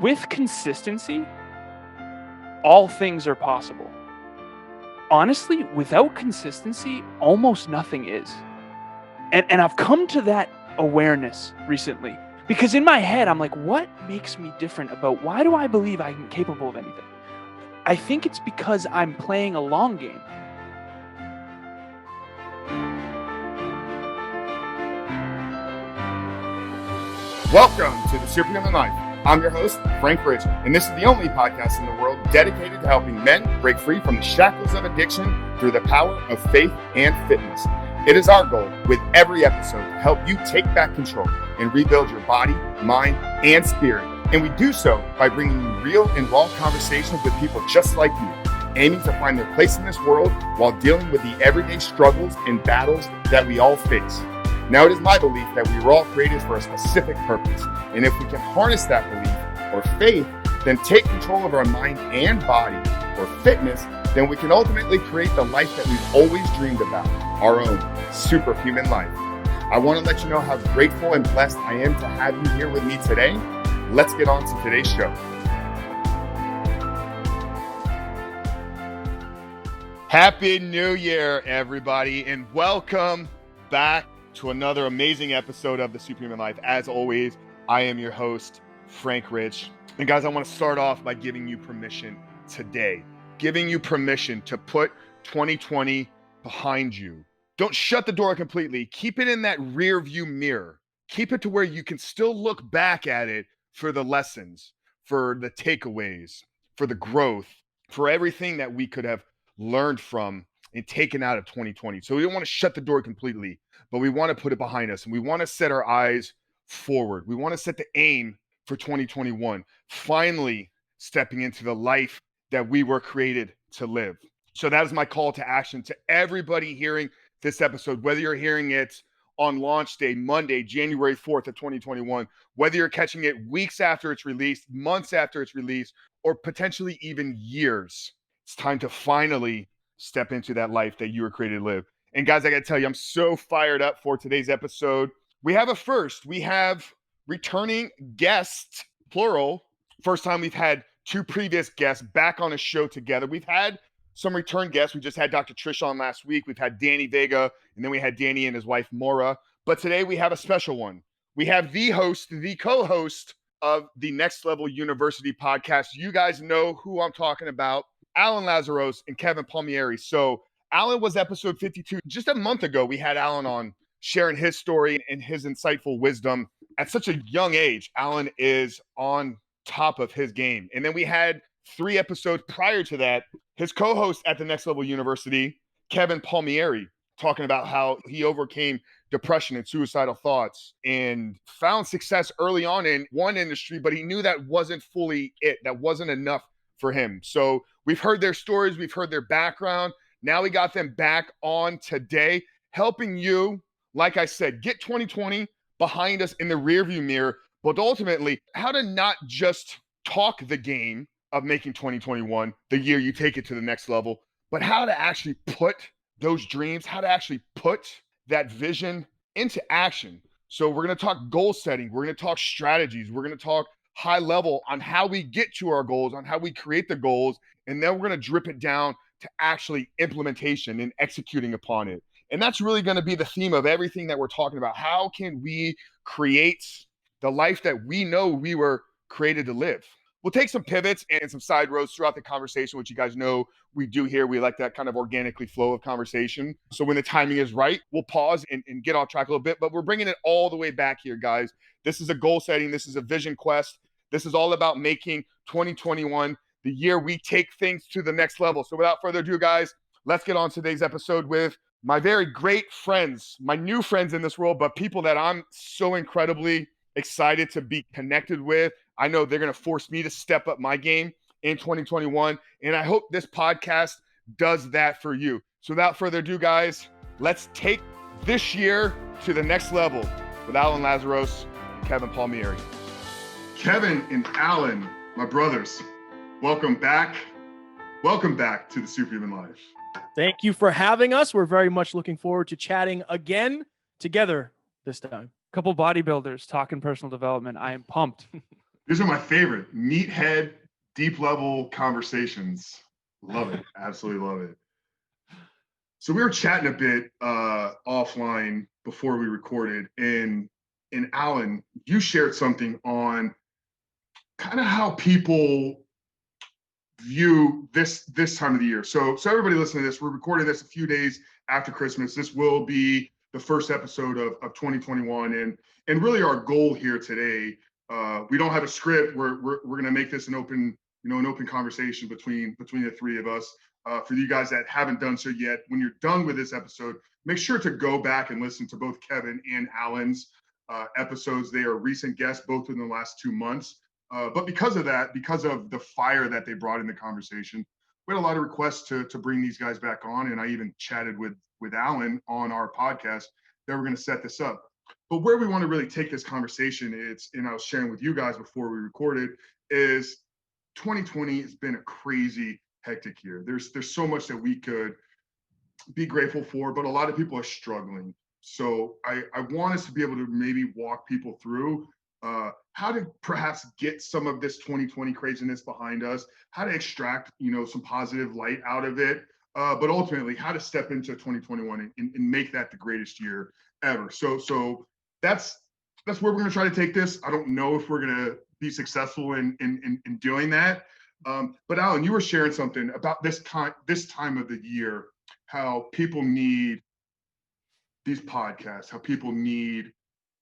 with consistency, all things are possible. Honestly, without consistency, almost nothing is. And I've come to that awareness recently. Because in my head, I'm like, what makes me different about why do I believe I'm capable of anything? I think it's because I'm playing a long game. Welcome to the Superhuman Life. I'm your host, Frank Rich, and this is the only podcast in the world dedicated to helping men break free from the shackles of addiction through the power of faith and fitness. It is our goal with every episode to help you take back control and rebuild your body, mind, and spirit. And we do so by bringing you real and raw conversations with people just like you, aiming to find their place in this world while dealing with the everyday struggles and battles that we all face. Now, it is my belief that we were all created for a specific purpose. And if we can harness that belief or faith, then take control of our mind and body or fitness, then we can ultimately create the life that we've always dreamed about, our own superhuman life. I want to let you know how grateful and blessed I am to have you here with me today. Let's get on to today's show. Happy New Year, everybody, and welcome back to another amazing episode of The Superhuman Life. As always, I am your host, Frank Rich. And guys, I want to start off by giving you permission today, giving you permission to put 2020 behind you. Don't shut the door completely. Keep it in that rear view mirror. Keep it to where you can still look back at it for the lessons, for the takeaways, for the growth, for everything that we could have learned from and taken out of 2020. So we don't want to shut the door completely, but we want to put it behind us and we want to set our eyes forward. We want to set the aim for 2021, finally stepping into the life that we were created to live. So that is my call to action to everybody hearing this episode, whether you're hearing it on launch day, Monday, January 4th of 2021, whether you're catching it weeks after it's released, months after it's released, or potentially even years. It's time to finally step into that life that you were created to live. And guys, I got to tell you, I'm so fired up for today's episode. We have a first. We have returning guests, plural. First time we've had two previous guests back on a show together. We've had some return guests. We just had Dr. Trish on last week. We've had Danny Vega, and then we had Danny and his wife, Maura. But today we have a special one. We have the host, the co-host of the Next Level University podcast. You guys know who I'm talking about. Alan Lazaros and Kevin Palmieri. So Alan was episode 52. Just a month ago, we had Alan on sharing his story and his insightful wisdom. At such a young age, Alan is on top of his game. And then we had 3 episodes prior to that, his co-host at the Next Level University, Kevin Palmieri, talking about how he overcame depression and suicidal thoughts and found success early on in one industry, but he knew that wasn't fully it. That wasn't enough for him. So we've heard their stories. We've heard their background. Now we got them back on today, helping you, like I said, get 2020 behind us in the rearview mirror, but ultimately how to not just talk the game of making 2021 the year you take it to the next level, but how to actually put those dreams, how to actually put that vision into action. So we're going to talk goal setting. We're going to talk strategies. We're going to talk high level on how we get to our goals, on how we create the goals, and then we're going to drip it down to actually implementation and executing upon it. And that's really going to be the theme of everything that we're talking about. How can we create the life that we know we were created to live? We'll take some pivots and some side roads throughout the conversation, which you guys know we do here. We like that kind of organically flow of conversation. So when the timing is right, we'll pause and get off track a little bit, but we're bringing it all the way back here, guys. This is a goal setting. This is a vision quest. This is all about making 2021 the year we take things to the next level. So without further ado, guys, let's get on today's episode with my very great friends, my new friends in this world, but people that I'm so incredibly excited to be connected with. I know they're going to force me to step up my game in 2021, and I hope this podcast does that for you. So without further ado, guys, let's take this year to the next level with Alan Lazaros and Kevin Palmieri. Kevin and Alan, my brothers, welcome back. Welcome back to the Superhuman Life. Thank you for having us. We're very much looking forward to chatting again together this time. A couple bodybuilders talking personal development. I am pumped. These are my favorite meathead, deep level conversations. Love it. Absolutely love it. So we were chatting a bit offline before we recorded, and Alan, you shared something on kind of how people view this time of the year. So everybody listening to this, we're recording this a few days after Christmas. This will be the first episode of 2021, and really our goal here today. We don't have a script. We're going to make this an open conversation between the three of us. For you guys that haven't done so yet, when you're done with this episode, make sure to go back and listen to both Kevin and Alan's episodes. They are recent guests, both within the last 2 months. But because of the fire that they brought in the conversation, we had a lot of requests to bring these guys back on. And I even chatted with Alan on our podcast that we're going to set this up. But where we want to really take this conversation, and I was sharing with you guys before we recorded, is 2020 has been a crazy, hectic year. There's so much that we could be grateful for, but a lot of people are struggling. So I want us to be able to maybe walk people through how to perhaps get some of this 2020 craziness behind us, how to extract, some positive light out of it, but ultimately how to step into 2021 and make that the greatest year ever. So that's where we're going to try to take this. I don't know if we're going to be successful in doing that. But Alan, you were sharing something about this time of the year, how people need these podcasts, how people need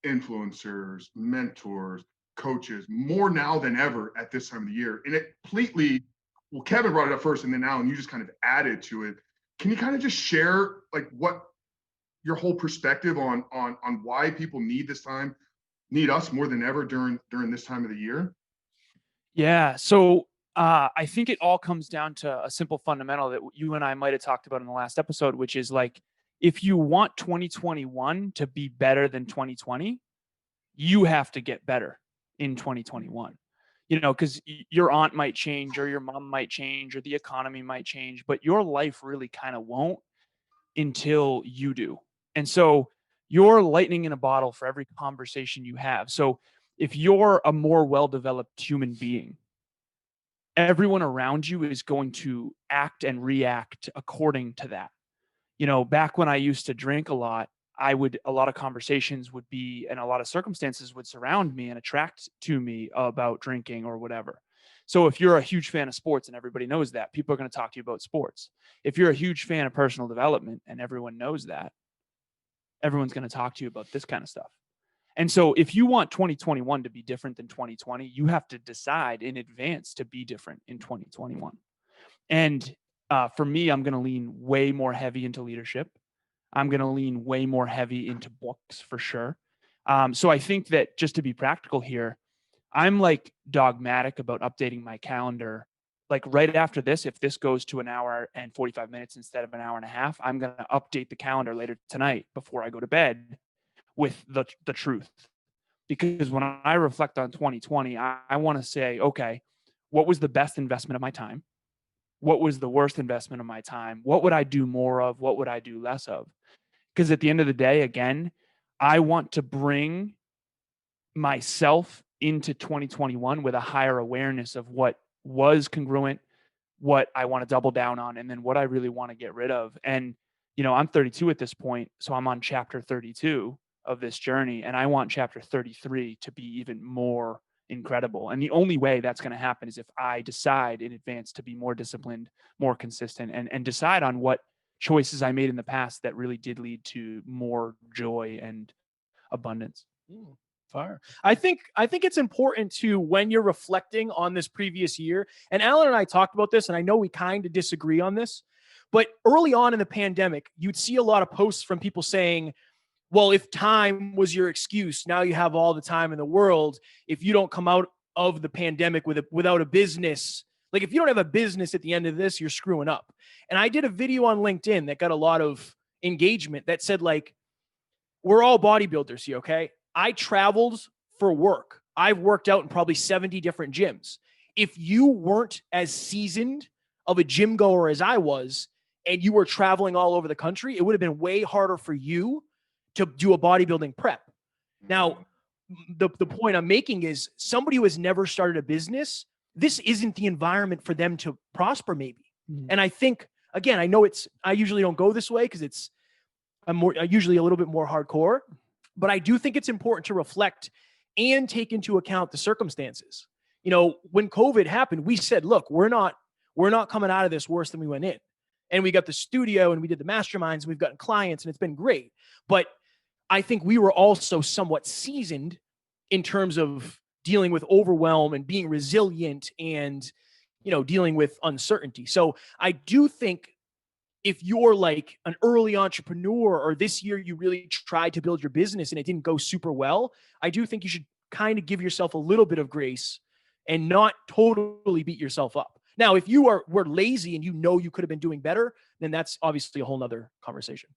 influencers, mentors, coaches more now than ever at this time of the year. And it completely, well, Kevin brought it up first, and then Alan, you just kind of added to it. Can you kind of just share like what your whole perspective on why people need us more than ever during this time of the year? Yeah. So I think it all comes down to a simple fundamental that you and I might have talked about in the last episode, which is like, if you want 2021 to be better than 2020, you have to get better in 2021. Because your aunt might change, or your mom might change, or the economy might change, but your life really kind of won't until you do. And so you're lightning in a bottle for every conversation you have. So if you're a more well-developed human being, everyone around you is going to act and react according to that. Back when I used to drink a lot, a lot of conversations would be, and a lot of circumstances would surround me and attract to me about drinking or whatever. So if you're a huge fan of sports and everybody knows that, people are going to talk to you about sports. If you're a huge fan of personal development and everyone knows that, everyone's going to talk to you about this kind of stuff. And so if you want 2021 to be different than 2020, you have to decide in advance to be different in 2021. And for me, I'm going to lean way more heavy into leadership. I'm going to lean way more heavy into books for sure. So I think that, just to be practical here, I'm like dogmatic about updating my calendar. Like right after this, if this goes to an hour and 45 minutes instead of an hour and a half, I'm going to update the calendar later tonight before I go to bed with the truth. Because when I reflect on 2020, I want to say, okay, what was the best investment of my time? What was the worst investment of my time? What would I do more of? What would I do less of? Because at the end of the day, again, I want to bring myself into 2021 with a higher awareness of what was congruent, what I want to double down on, and then what I really want to get rid of. And, I'm 32 at this point, so I'm on chapter 32 of this journey, and I want chapter 33 to be even more incredible. And the only way that's going to happen is if I decide in advance to be more disciplined, more consistent, and decide on what choices I made in the past that really did lead to more joy and abundance. Fire. I think it's important to, when you're reflecting on this previous year, and Alan and I talked about this, and I know we kind of disagree on this, but early on in the pandemic, you'd see a lot of posts from people saying, well, if time was your excuse, now you have all the time in the world. If you don't come out of the pandemic without a business, like if you don't have a business at the end of this, you're screwing up. And I did a video on LinkedIn that got a lot of engagement that said, like, we're all bodybuilders here, okay? I traveled for work. I've worked out in probably 70 different gyms. If you weren't as seasoned of a gym goer as I was, and you were traveling all over the country, it would have been way harder for you to do a bodybuilding prep. Now, the point I'm making is somebody who has never started a business, this isn't the environment for them to prosper maybe. And I think, again, I know I usually don't go this way because I'm usually a little bit more hardcore, but I do think it's important to reflect and take into account the circumstances. You know, when COVID happened, we said, look, we're not coming out of this worse than we went in. And we got the studio and we did the masterminds and we've gotten clients and it's been great. But I think we were also somewhat seasoned in terms of dealing with overwhelm and being resilient and, you know, dealing with uncertainty. So I do think if you're like an early entrepreneur or this year you really tried to build your business and it didn't go super well, I do think you should kind of give yourself a little bit of grace and not totally beat yourself up. Now, if you were lazy and you know you could have been doing better, then that's obviously a whole nother conversation.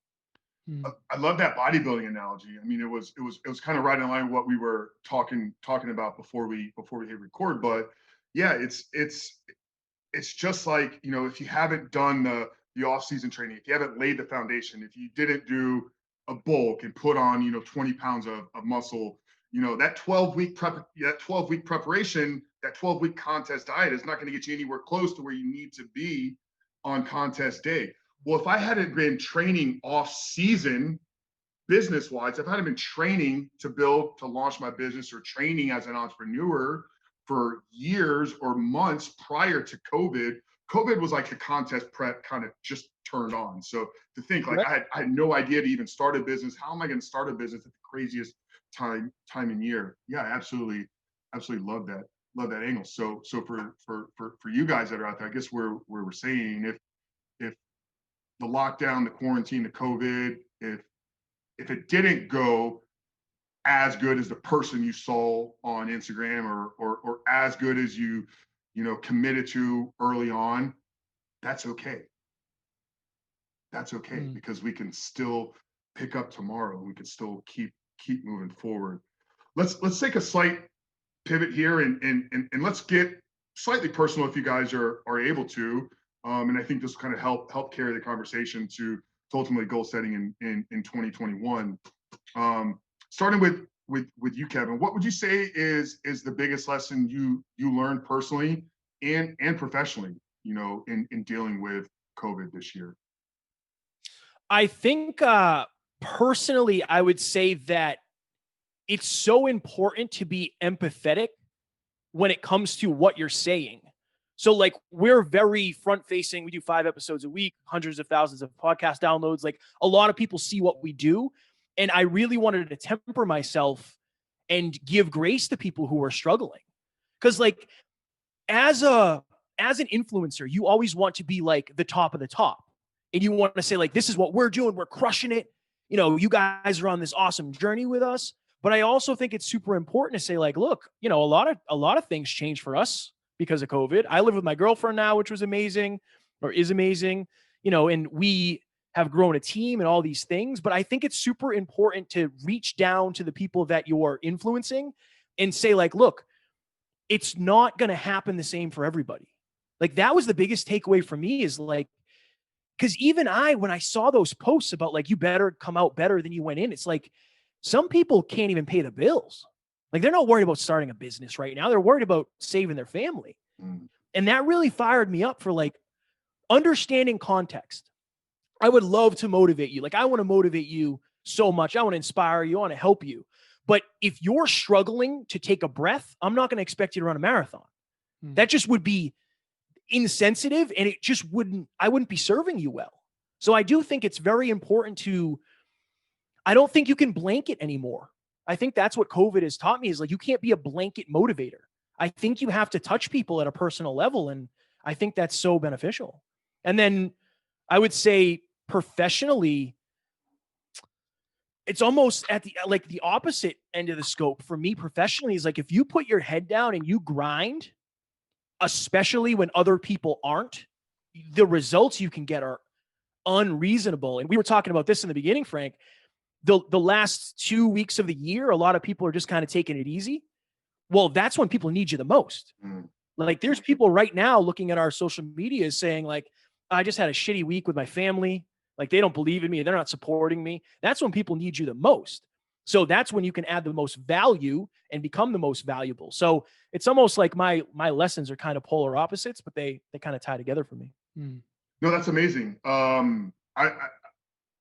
I love that bodybuilding analogy. I mean, it was kind of right in line with what we were talking about before we hit record. But yeah, it's just like, you know, if you haven't done the off-season training, if you haven't laid the foundation, if you didn't do a bulk and put on, you know, 20 pounds of muscle, you know, that 12-week preparation, that 12-week contest diet is not going to get you anywhere close to where you need to be on contest day. Well, if I hadn't been training off-season business-wise, if I hadn't been training to launch my business or training as an entrepreneur for years or months prior to COVID was like the contest prep kind of just turned on. So to think like I had no idea to even start a business. How am I going to start a business at the craziest time in year? Yeah, absolutely love that angle. So for you guys that are out there, I guess where we're saying if the lockdown, the quarantine, the COVID, if it didn't go as good as the person you saw on Instagram or as good as you committed to early on, that's okay. That's okay because we can still pick up tomorrow. We can still keep moving forward. Let's take a slight pivot here and let's get slightly personal if you guys are able to. And I think this will kind of help carry the conversation to ultimately goal setting in 2021. Starting with you, Kevin, what would you say is the biggest lesson you learned personally and professionally, you know, in dealing with COVID this year? I think personally, I would say that it's so important to be empathetic when it comes to what you're saying. So like we're very front facing. We do 5 episodes a week, hundreds of thousands of podcast downloads. Like a lot of people see what we do. And I really wanted to temper myself and give grace to people who are struggling. Cause like as an influencer, you always want to be like the top of the top. And you want to say like, this is what we're doing. We're crushing it. You know, you guys are on this awesome journey with us. But I also think it's super important to say like, look, you know, a lot of things changed for us because of COVID. I live with my girlfriend now, which was amazing or is amazing, you know, and we have grown a team and all these things. But I think it's super important to reach down to the people that you're influencing and say like, look, it's not going to happen the same for everybody. Like that was the biggest takeaway for me is like, because even when I saw those posts about like, you better come out better than you went in, it's like, some people can't even pay the bills. Like they're not worried about starting a business right now. They're worried about saving their family. And that really fired me up for like understanding context. I would love to motivate you. Like I want to motivate you so much. I want to inspire you. I want to help you. But if you're struggling to take a breath, I'm not going to expect you to run a marathon. That just would be insensitive and I wouldn't be serving you well. So I do think it's very important I don't think you can blanket anymore. I think that's what COVID has taught me is like, you can't be a blanket motivator. I think you have to touch people at a personal level. And I think that's so beneficial. And then I would say professionally, it's almost at the opposite end of the scope for me professionally is like, if you put your head down and you grind, especially when other people aren't, the results you can get are unreasonable. And we were talking about this in the beginning, Frank. The last 2 weeks of the year, a lot of people are just kind of taking it easy. Well, that's when people need you the most. Like there's people right now looking at our social media saying like, I just had a shitty week with my family. Like they don't believe in me. They're not supporting me. That's when people need you the most. So that's when you can add the most value and become the most valuable. So it's almost like my lessons are kind of polar opposites, but they kind of tie together for me. No, that's amazing. I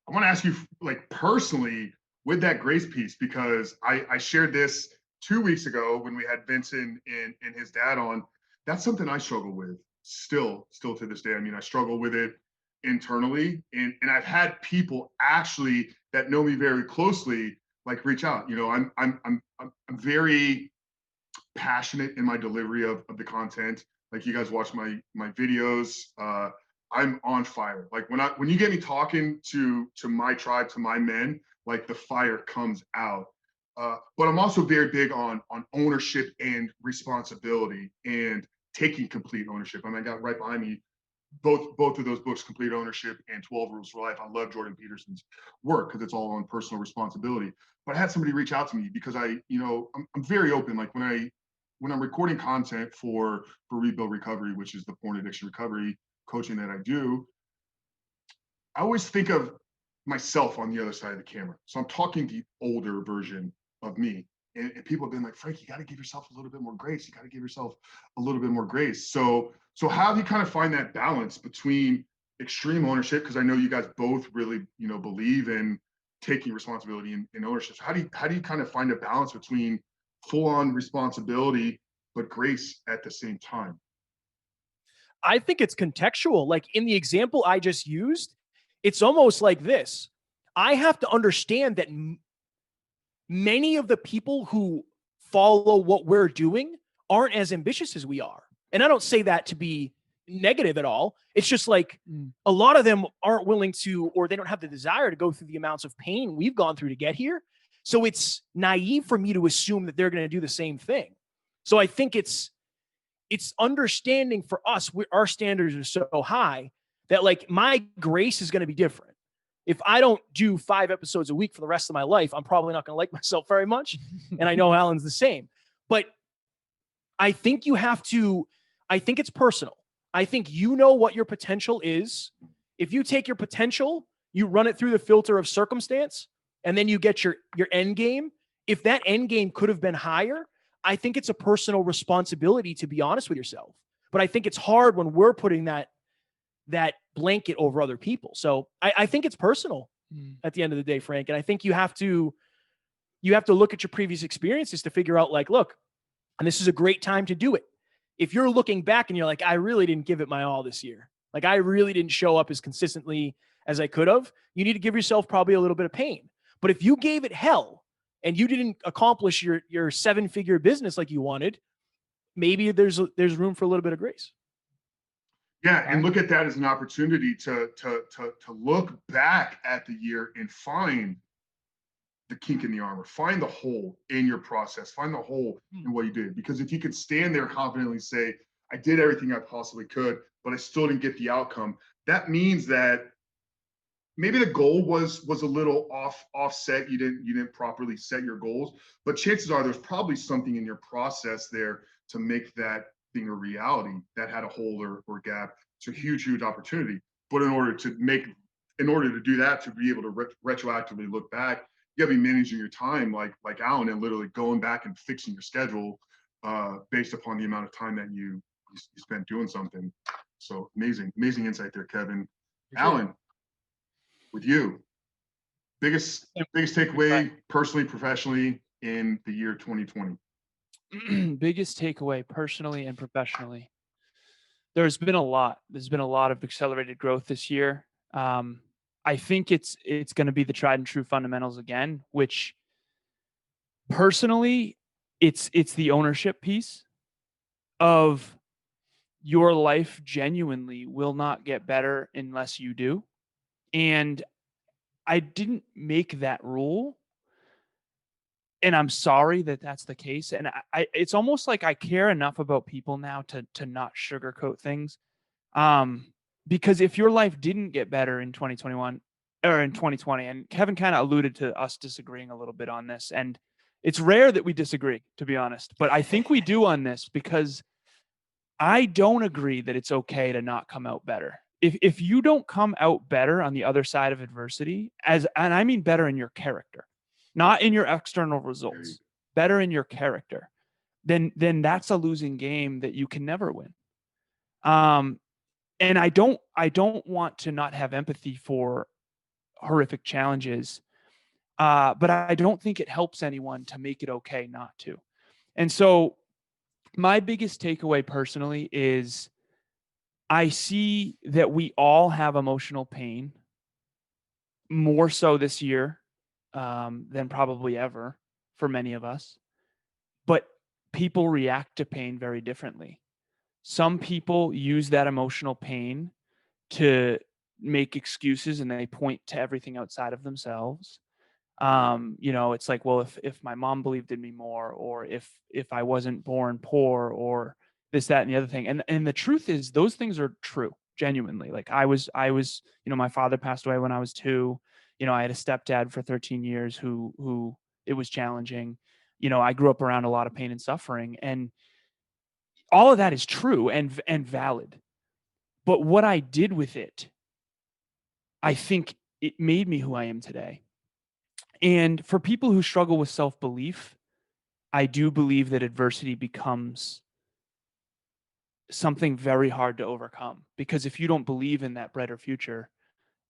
want to ask you, like, personally with that grace piece, because I shared this 2 weeks ago when we had Vincent and his dad on. That's something I struggle with still to this day. I mean, I struggle with it internally, and I've had people actually that know me very closely, like, reach out. You know, I'm very passionate in my delivery of the content. Like, you guys watch my videos. I'm on fire. Like, when you get me talking to my tribe, to my men, like, the fire comes out. But I'm also very big on ownership and responsibility and taking complete ownership. I mean, I got right behind me both of those books, Complete Ownership and 12 Rules for Life. I love Jordan Peterson's work because it's all on personal responsibility. But I had somebody reach out to me because I'm very open. Like, when I'm recording content for Rebuild Recovery, which is the porn addiction recovery coaching that I do, I always think of myself on the other side of the camera. So I'm talking the older version of me. And people have been like, Frank, you got to give yourself a little bit more grace. You got to give yourself a little bit more grace. So how do you kind of find that balance between extreme ownership? Because I know you guys both really, believe in taking responsibility and ownership. So how do you kind of find a balance between full-on responsibility but grace at the same time? I think it's contextual. Like, in the example I just used, it's almost like this. I have to understand that many of the people who follow what we're doing aren't as ambitious as we are. And I don't say that to be negative at all. It's just like a lot of them aren't willing to, or they don't have the desire to go through the amounts of pain we've gone through to get here. So it's naive for me to assume that they're going to do the same thing. So I think it's understanding for us, our standards are so high that, like, my grace is going to be different. If I don't do 5 episodes a week for the rest of my life, I'm probably not going to like myself very much. And I know Alan's the same. But I think I think it's personal. I think you know what your potential is. If you take your potential, you run it through the filter of circumstance, and then you get your end game. If that end game could have been higher, I think it's a personal responsibility to be honest with yourself. But I think it's hard when we're putting that blanket over other people. So I think it's personal at the end of the day, Frank. And I think you have to look at your previous experiences to figure out, like, look, and this is a great time to do it. If you're looking back and you're like, I really didn't give it my all this year, like, I really didn't show up as consistently as I could have, you need to give yourself probably a little bit of pain. But if you gave it hell and you didn't accomplish your 7-figure business like you wanted, maybe there's room for a little bit of grace. Yeah, and look at that as an opportunity to look back at the year and find the kink in the armor, find the hole in your process, find the hole in what you did. Because if you could stand there confidently say, I did everything I possibly could, but I still didn't get the outcome, that means that maybe the goal was a little offset. You didn't properly set your goals, but chances are there's probably something in your process there to make that thing a reality that had a hole or gap. It's a huge opportunity. But in order to do that, to be able to retroactively look back, you gotta be managing your time like Alan, and literally going back and fixing your schedule based upon the amount of time that you spent doing something. So amazing insight there, Kevin. Alan, with you, biggest takeaway personally, professionally in the year 2020. Biggest takeaway personally and professionally. There's been a lot of accelerated growth this year. I think it's going to be the tried and true fundamentals again, which personally, it's the ownership piece of your life genuinely will not get better unless you do. And I didn't make that rule. And I'm sorry that that's the case. And it's almost like I care enough about people now to not sugarcoat things. Because if your life didn't get better in 2021 or in 2020, and Kevin kind of alluded to us disagreeing a little bit on this, and it's rare that we disagree, to be honest, but I think we do on this, because I don't agree that it's okay to not come out better. If you don't come out better on the other side of adversity, and I mean better in your character, not in your external results, better in your character, then that's a losing game that you can never win. And I don't want to not have empathy for horrific challenges, but I don't think it helps anyone to make it okay not to. And so my biggest takeaway personally is I see that we all have emotional pain, more so this year than probably ever for many of us. But people react to pain very differently. Some people use that emotional pain to make excuses and they point to everything outside of themselves. It's like, well, if my mom believed in me more, or if I wasn't born poor, or this, that, and the other thing. And the truth is those things are true, genuinely. Like I was, my father passed away when I was 2. I had a stepdad for 13 years who it was challenging. I grew up around a lot of pain and suffering, and all of that is true and valid. But what I did with it, I think it made me who I am today. And for people who struggle with self-belief, I do believe that adversity becomes something very hard to overcome, because if you don't believe in that brighter future,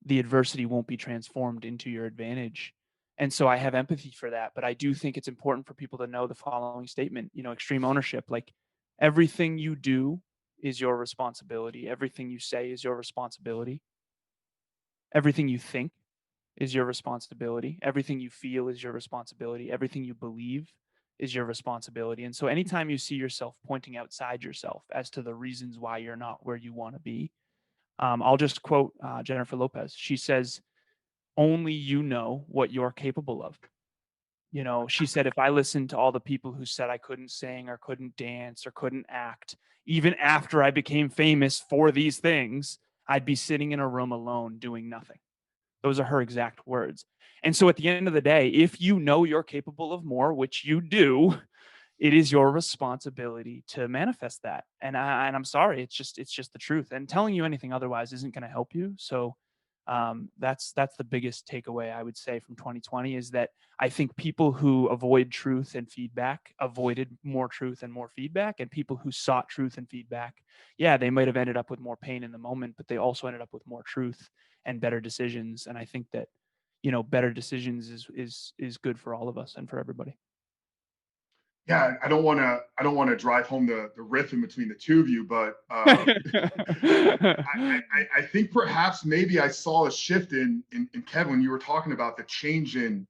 the adversity won't be transformed into your advantage. And so I have empathy for that, but I do think it's important for people to know the following statement, extreme ownership. Like, everything you do is your responsibility. Everything you say is your responsibility. Everything you think is your responsibility. Everything you feel is your responsibility. Everything you believe is your responsibility. And so anytime you see yourself pointing outside yourself as to the reasons why you're not where you want to be, I'll just quote Jennifer Lopez. She says, only you know what you're capable of. She said, if I listened to all the people who said I couldn't sing or couldn't dance or couldn't act, even after I became famous for these things, I'd be sitting in a room alone doing nothing. Those are her exact words. And so at the end of the day, if you know you're capable of more, which you do, it is your responsibility to manifest that. And I'm sorry, it's just the truth. And telling you anything otherwise isn't going to help you. So that's the biggest takeaway I would say from 2020, is that I think people who avoid truth and feedback avoided more truth and more feedback, and people who sought truth and feedback, yeah, they might have ended up with more pain in the moment, but they also ended up with more truth and better decisions. And I think that, better decisions is good for all of us and for everybody. Yeah, I don't want to drive home the riff in between the two of you, but I think perhaps maybe I saw a shift in Kevin when you were talking about the change in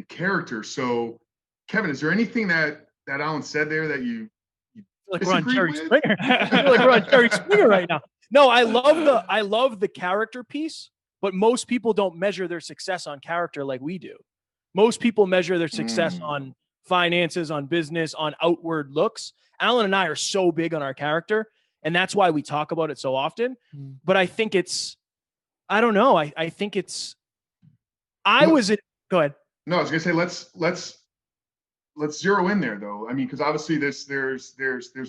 character. So, Kevin, is there anything that Alan said there that you like we're on Jerry Springer? I feel like we're on Jerry Springer right now. No, I love the character piece, but most people don't measure their success on character like we do. Most people measure their success on finances, on business, on outward looks. Alan and I are so big on our character, and that's why we talk about it so often. But I think I don't know. I think go ahead. No, I was gonna say let's zero in there though. I mean, because obviously there's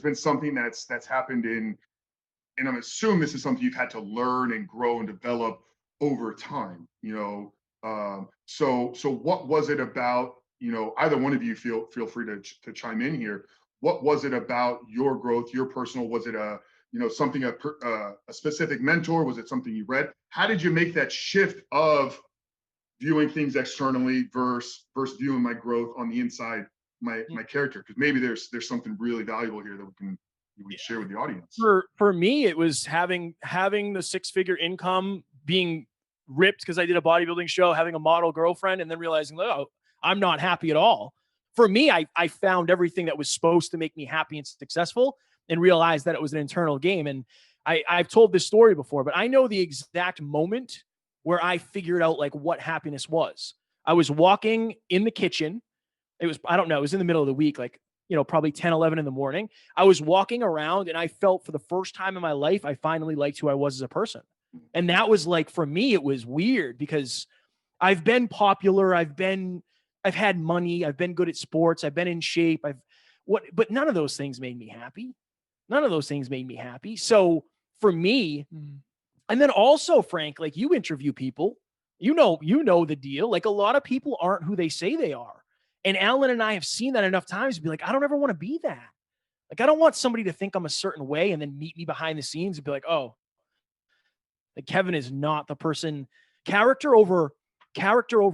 been something that's happened and I'm assuming this is something you've had to learn and grow and develop over time. So what was it about? Either one of you feel free to chime in here. What was it about your growth, your personal? Was it something a specific mentor? Was it something you read? How did you make that shift of viewing things externally versus viewing my growth on the inside, my character? Because maybe there's something really valuable here that we can share with the audience. For me, it was having the 6-figure income, being ripped because I did a bodybuilding show, having a model girlfriend, and then realizing, oh, I'm not happy at all. For me, I found everything that was supposed to make me happy and successful and realized that it was an internal game. And I've told this story before, but I know the exact moment where I figured out like what happiness was. I was walking in the kitchen. It was in the middle of the week, like, probably 10, 11 in the morning. I was walking around and I felt for the first time in my life, I finally liked who I was as a person. And that was like, for me, it was weird because I've been popular. I've had money. I've been good at sports. I've been in shape. But none of those things made me happy. So for me, and then also, Frank, like, you interview people, You know the deal. Like, a lot of people aren't who they say they are. And Alan and I have seen that enough times to be like, I don't ever want to be that. Like, I don't want somebody to think I'm a certain way and then meet me behind the scenes and be like, oh, like, Kevin is not the person. Character over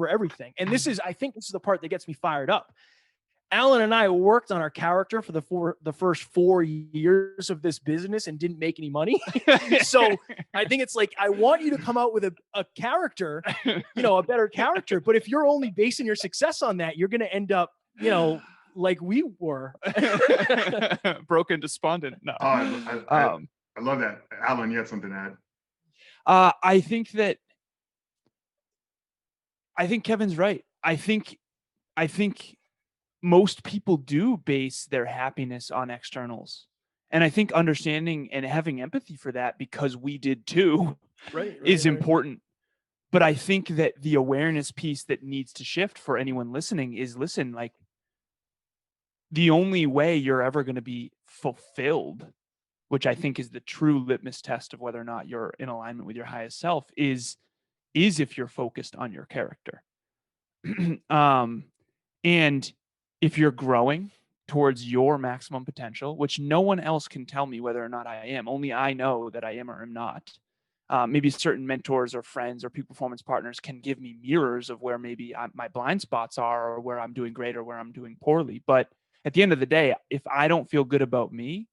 everything. And I think this is the part that gets me fired up. Alan and I worked on our character for the first 4 years of this business and didn't make any money. So I think it's like, I want you to come out with a character, a better character. But if you're only basing your success on that, you're going to end up, like we were. Broken, despondent. No. I love that. Alan, you had something to add? I think Kevin's right. I think most people do base their happiness on externals. And I think understanding and having empathy for that, because we did too, is important. But I think that the awareness piece that needs to shift for anyone listening is, listen, like, the only way you're ever going to be fulfilled, which I think is the true litmus test of whether or not you're in alignment with your highest self, is if you're focused on your character. And if you're growing towards your maximum potential, which no one else can tell me whether or not I am, only I know that I am or am not. Maybe certain mentors or friends or peak performance partners can give me mirrors of where maybe my blind spots are, or where I'm doing great or where I'm doing poorly. But at the end of the day, if I don't feel good about me,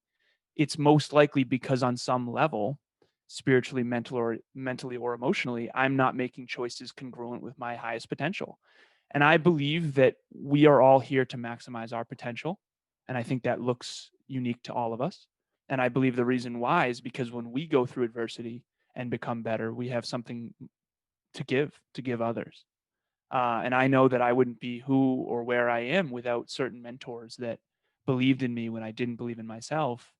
it's most likely because on some level, spiritually, mentally or emotionally, I'm not making choices congruent with my highest potential. And I believe that we are all here to maximize our potential. And I think that looks unique to all of us. And I believe the reason why is because when we go through adversity and become better, we have something to give others. And I know that I wouldn't be who or where I am without certain mentors that believed in me when I didn't believe in myself.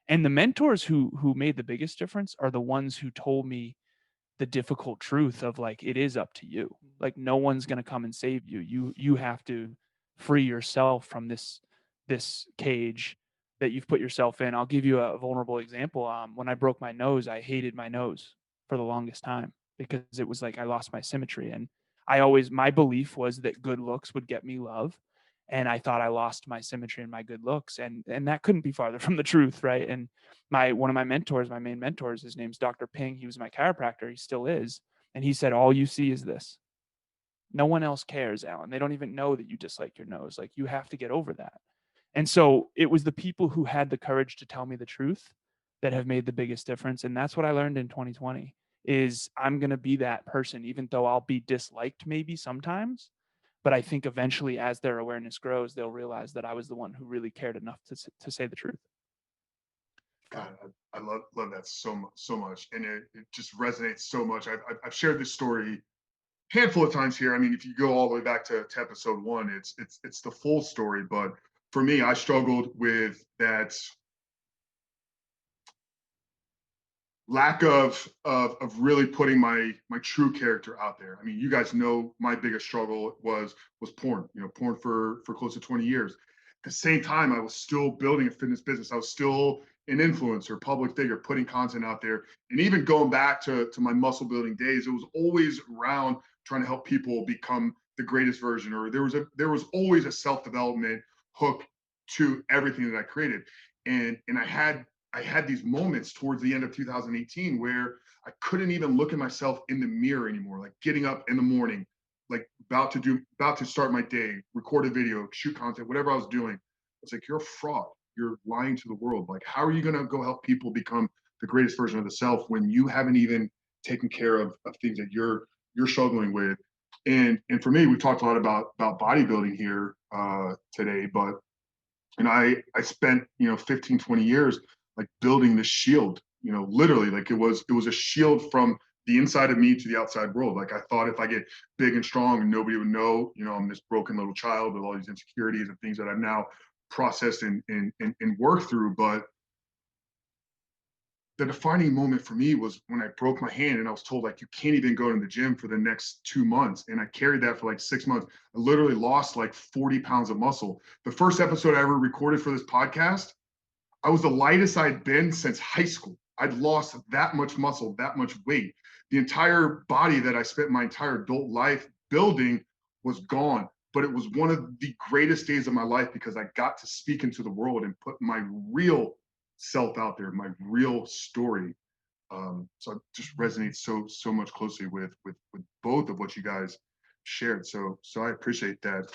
And the mentors who made the biggest difference are the ones who told me the difficult truth of, like, it is up to you. Like, no one's going to come and save you. You have to free yourself from this cage that you've put yourself in. I'll give you a vulnerable example. When I broke my nose, I hated my nose for the longest time because it was like I lost my symmetry. And my belief was that good looks would get me love. And I thought I lost my symmetry and my good looks. And that couldn't be farther from the truth, right? And one of my mentors, my main mentors, his name's Dr. Ping. He was my chiropractor. He still is. And he said, all you see is this. No one else cares, Alan. They don't even know that you dislike your nose. Like, you have to get over that. And so it was the people who had the courage to tell me the truth that have made the biggest difference. And that's what I learned in 2020 is I'm going to be that person, even though I'll be disliked maybe sometimes. But I think eventually, as their awareness grows, they'll realize that I was the one who really cared enough to say the truth. God, I love that so much, and it just resonates so much. I've shared this story a handful of times here. I mean, if you go all the way back to episode 1, it's the full story. But for me, I struggled with that lack of really putting my true character out there. I mean, you guys know my biggest struggle was porn. Porn for close to 20 years. At the same time, I was still building a fitness business. I was still an influencer, public figure, putting content out there. And even going back to my muscle building days, it was always around trying to help people become the greatest version, or there was always a self-development hook to everything that I created. And I had these moments towards the end of 2018 where I couldn't even look at myself in the mirror anymore, like getting up in the morning, like about to start my day, record a video, shoot content, whatever I was doing. It's like, you're a fraud. You're lying to the world. Like, how are you going to go help people become the greatest version of the self when you haven't even taken care of things that you're struggling with? And for me, we've talked a lot about bodybuilding here today, but I spent 15, 20 years like building this shield, literally, like it was a shield from the inside of me to the outside world. Like, I thought if I get big and strong and nobody would know, I'm this broken little child with all these insecurities and things that I've now processed and worked through. But the defining moment for me was when I broke my hand and I was told, like, you can't even go to the gym for the next 2 months. And I carried that for like 6 months. I literally lost like 40 pounds of muscle. The first episode I ever recorded for this podcast, I was the lightest I'd been since high school. I'd lost that much muscle, that much weight, the entire body that I spent my entire adult life building was gone. But it was one of the greatest days of my life because I got to speak into the world and put my real self out there, my real story. So it just resonates so much closely with both of what you guys shared. So I appreciate that.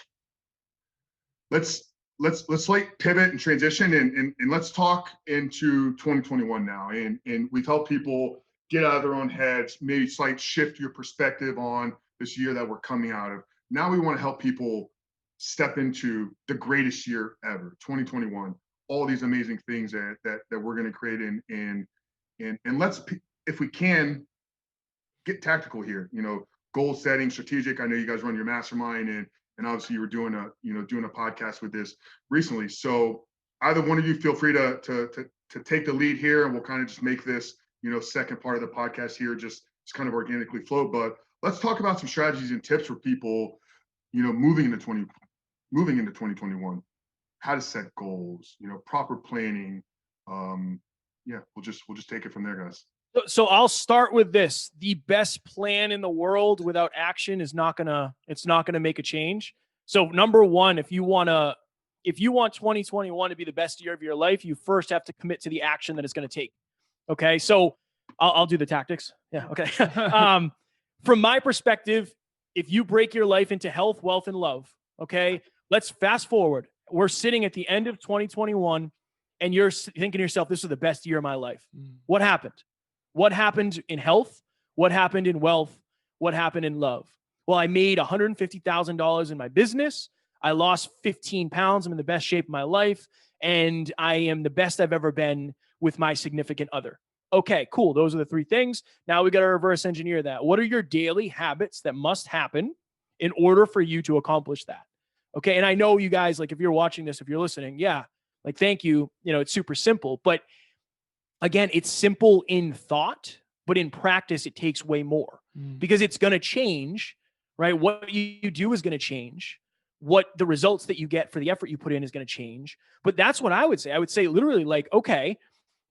Let's like pivot and transition and let's talk into 2021 now. And we've helped people get out of their own heads, maybe slight shift your perspective on this year that we're coming out of. Now we want to help people step into the greatest year ever, 2021. All these amazing things that we're going to create and let's, if we can, get tactical here. You know, goal setting, strategic. I know you guys run your mastermind and obviously you were doing a podcast with this recently. So either one of you feel free to take the lead here, and we'll kind of just make this, you know, second part of the podcast here just kind of organically flow. But let's talk about some strategies and tips for people, you know, moving into 2021. How to set goals, you know, proper planning. Yeah, we'll just take it from there, guys. So I'll start with this. The best plan in the world without action is not gonna make a change. So number one, if you want 2021 to be the best year of your life, you first have to commit to the action that it's going to take. Okay. So I'll do the tactics. Yeah. Okay. From my perspective, if you break your life into health, wealth, and love, okay, let's fast forward. We're sitting at the end of 2021 and you're thinking to yourself, this is the best year of my life. What happened? What happened in health? What happened in wealth? What happened in love? Well, I made $150,000 in my business. I lost 15 pounds. I'm in the best shape of my life. And I am the best I've ever been with my significant other. Okay, cool. Those are the three things. Now we got to reverse engineer that. What are your daily habits that must happen in order for you to accomplish that? Okay. And I know you guys, like if you're watching this, if you're listening, yeah, like, thank you. You know, it's super simple, but again, it's simple in thought, but in practice, it takes way more because it's going to change, right? What you do is going to change. What the results that you get for the effort you put in is going to change. But that's what I would say. I would say literally like, okay,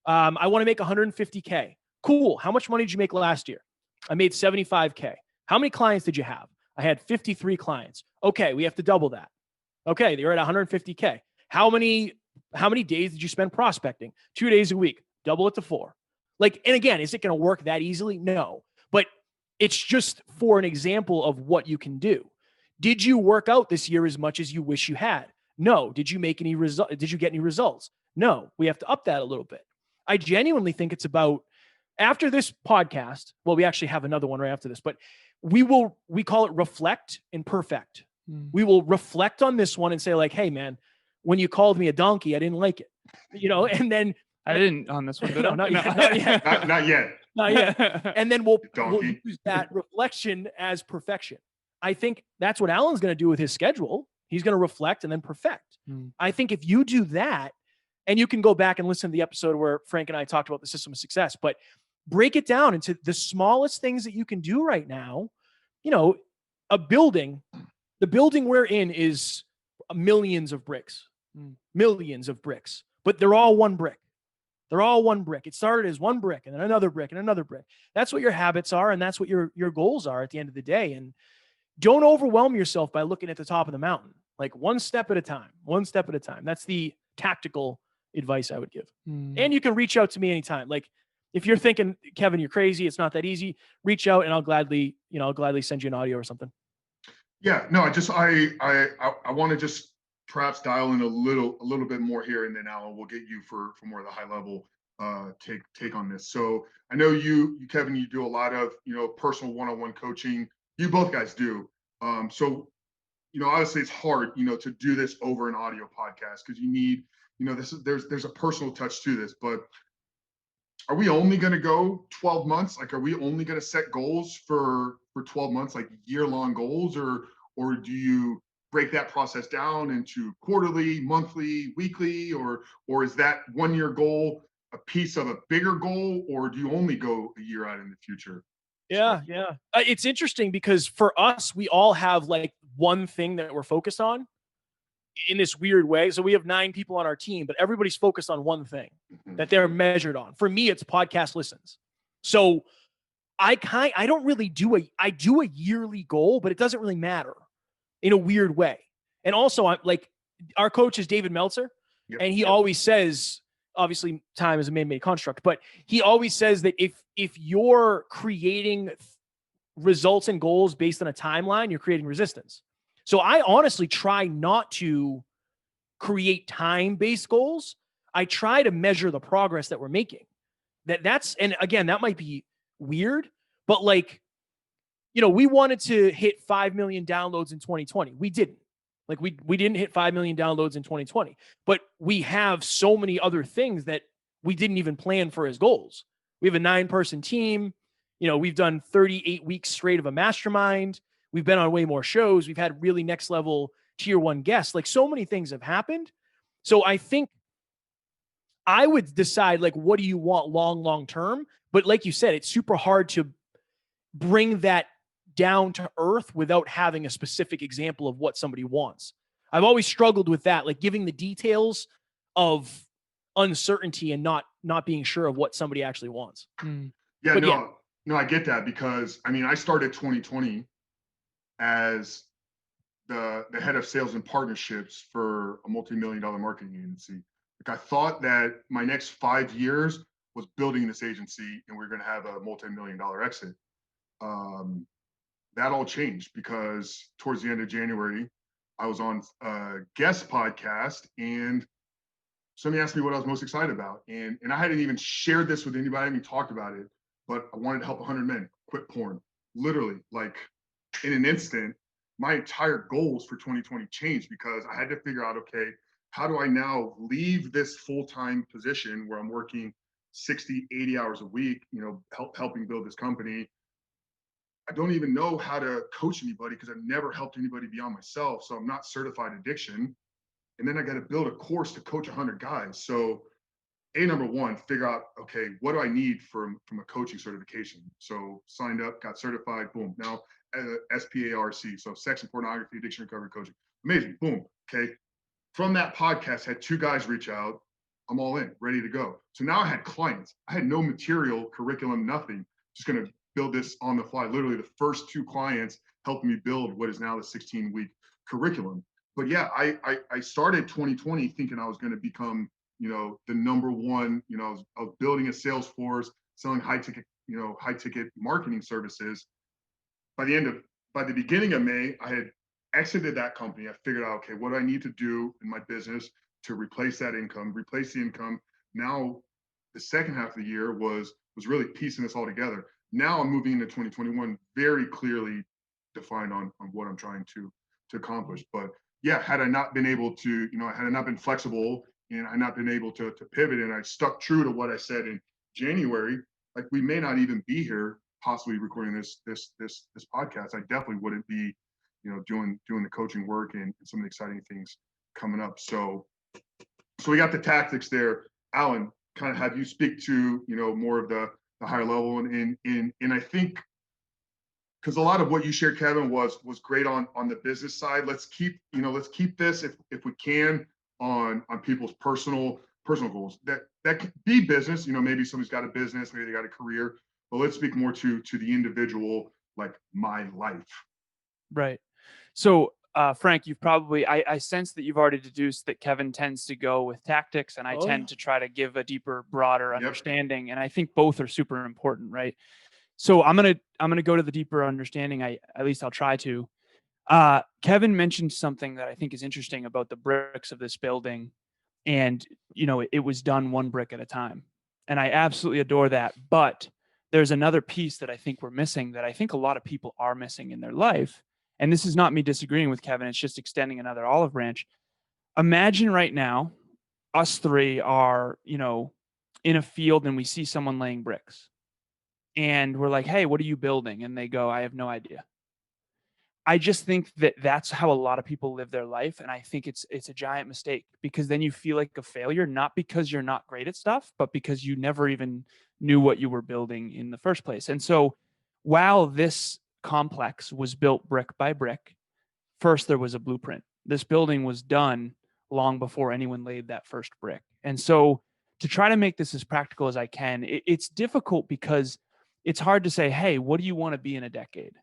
I want to make 150K. Cool. How much money did you make last year? I made 75K. How many clients did you have? I had 53 clients. Okay. We have to double that. Okay. You're at 150K. How many days did you spend prospecting? 2 days a week. Double it to 4. Like, and again, is it going to work that easily? No, but it's just for an example of what you can do. Did you work out this year as much as you wish you had? No. Did you make any result? Did you get any results? No. We have to up that a little bit. I genuinely think it's about after this podcast. Well, we actually have another one right after this, but we call it reflect and perfect. We will reflect on this one and say like, hey man, when you called me a donkey, I didn't like it, you know, and then I didn't on this one. Did I? Not yet. Not yet. Not yet. And then we'll use that reflection as perfection. I think that's what Alan's going to do with his schedule. He's going to reflect and then perfect. I think if you do that, and you can go back and listen to the episode where Frank and I talked about the system of success, but break it down into the smallest things that you can do right now. You know, the building we're in is millions of bricks, but they're all one brick. They're all one brick. It started as one brick and then another brick and another brick. That's what your habits are. And that's what your goals are at the end of the day. And don't overwhelm yourself by looking at the top of the mountain, like one step at a time. That's the tactical advice I would give. And you can reach out to me anytime. Like if you're thinking, Kevin, you're crazy, it's not that easy, reach out and I'll gladly send you an audio or something. Yeah, no, I want to just perhaps dial in a little bit more here, and then Alan, we'll get you for more of the high level take on this. So I know you Kevin, you do a lot of, you know, personal one-on-one coaching. You both guys do. So, you know, obviously it's hard, you know, to do this over an audio podcast because you need, you know, there's a personal touch to this. But are we only going to go 12 months? Like, are we only going to set goals for 12 months, like year-long goals, or do you break that process down into quarterly, monthly, weekly, or is that 1 year goal a piece of a bigger goal, or do you only go a year out in the future? Yeah. It's interesting because for us, we all have like one thing that we're focused on in this weird way. So we have 9 people on our team, but everybody's focused on one thing that they're measured on. For me, it's podcast listens. So I don't really do I do a yearly goal, but it doesn't really matter in a weird way. And also, I'm like, our coach is David Meltzer, Yep. and he always says, obviously time is a man-made construct, but he always says that if you're creating results and goals based on a timeline, you're creating resistance. So I honestly try not to create time-based goals. I try to measure the progress that we're making. And again, that might be weird, but like, we wanted to hit 5 million downloads in 2020. We didn't. Like we didn't hit 5 million downloads in 2020, but we have so many other things that we didn't even plan for as goals. We have a 9-person team. We've done 38 weeks straight of a mastermind. We've been on way more shows. We've had really next level tier 1 guests. Like, so many things have happened. So I think I would decide, like, what do you want long term? But like you said, it's super hard to bring that down to earth without having a specific example of what somebody wants. I've always struggled with that, like giving the details of uncertainty and not being sure of what somebody actually wants. Yeah, no, I get that, because I started 2020 as the head of sales and partnerships for a multi-million-dollar marketing agency. Like, I thought that my next 5 years was building this agency and we are going to have a multi-million-dollar exit. That all changed because towards the end of January, I was on a guest podcast and somebody asked me what I was most excited about. And I hadn't even shared this with anybody. I haven't even talked about it, but I wanted to help 100 men quit porn. Literally, like, in an instant, my entire goals for 2020 changed because I had to figure out, okay, how do I now leave this full-time position where I'm working 60, 80 hours a week, helping build this company. I don't even know how to coach anybody because I've never helped anybody beyond myself. So I'm not certified addiction. And then I got to build a course to coach 100 guys. So number one, figure out, okay, what do I need from a coaching certification? So signed up, got certified, boom. Now SPARC, so sex and pornography addiction recovery coaching. Amazing, boom. Okay. From that podcast, had 2 guys reach out. I'm all in, ready to go. So now I had clients. I had no material, curriculum, nothing. Just going to build this on the fly. Literally the first 2 clients helped me build what is now the 16-week curriculum. But yeah, I started 2020 thinking I was going to become, the number one, I was building a sales force, selling high ticket marketing services. By the beginning of May, I had exited that company. I figured out, okay, what do I need to do in my business to replace the income. Now the second half of the year was really piecing this all together. Now I'm moving into 2021 very clearly defined on what I'm trying to accomplish. But yeah, had I not been able to, had I not been flexible and I not been able to pivot, and I stuck true to what I said in January, like, we may not even be here possibly recording this podcast. I definitely wouldn't be, doing the coaching work and some of the exciting things coming up. So we got the tactics there. Alan, kind of have you speak to, more of the higher level, and I think, because a lot of what you shared, Kevin, was great on the business side. Let's keep this, if we can, on people's personal goals. That could be business. Maybe somebody's got a business, maybe they got a career, but let's speak more to the individual, like my life. Right. So, Frank, you've probably, I sense that you've already deduced that Kevin tends to go with tactics, and I tend to try to give a deeper, broader understanding. And I think both are super important, right? So I'm gonna go to the deeper understanding. At least I'll try to. Kevin mentioned something that I think is interesting about the bricks of this building, and it was done one brick at a time, and I absolutely adore that. But there's another piece that I think we're missing, that I think a lot of people are missing in their life. And this is not me disagreeing with Kevin. It's just extending another olive branch. Imagine right now, us 3 are, in a field and we see someone laying bricks. And we're like, hey, what are you building? And they go, I have no idea. I just think that that's how a lot of people live their life. And I think it's a giant mistake, because then you feel like a failure, not because you're not great at stuff, but because you never even knew what you were building in the first place. And so while this complex was built brick by brick, first there was a blueprint. This building was done long before anyone laid that first brick. And so to try to make this as practical as I can, it's difficult because it's hard to say, hey, what do you want to be in a decade?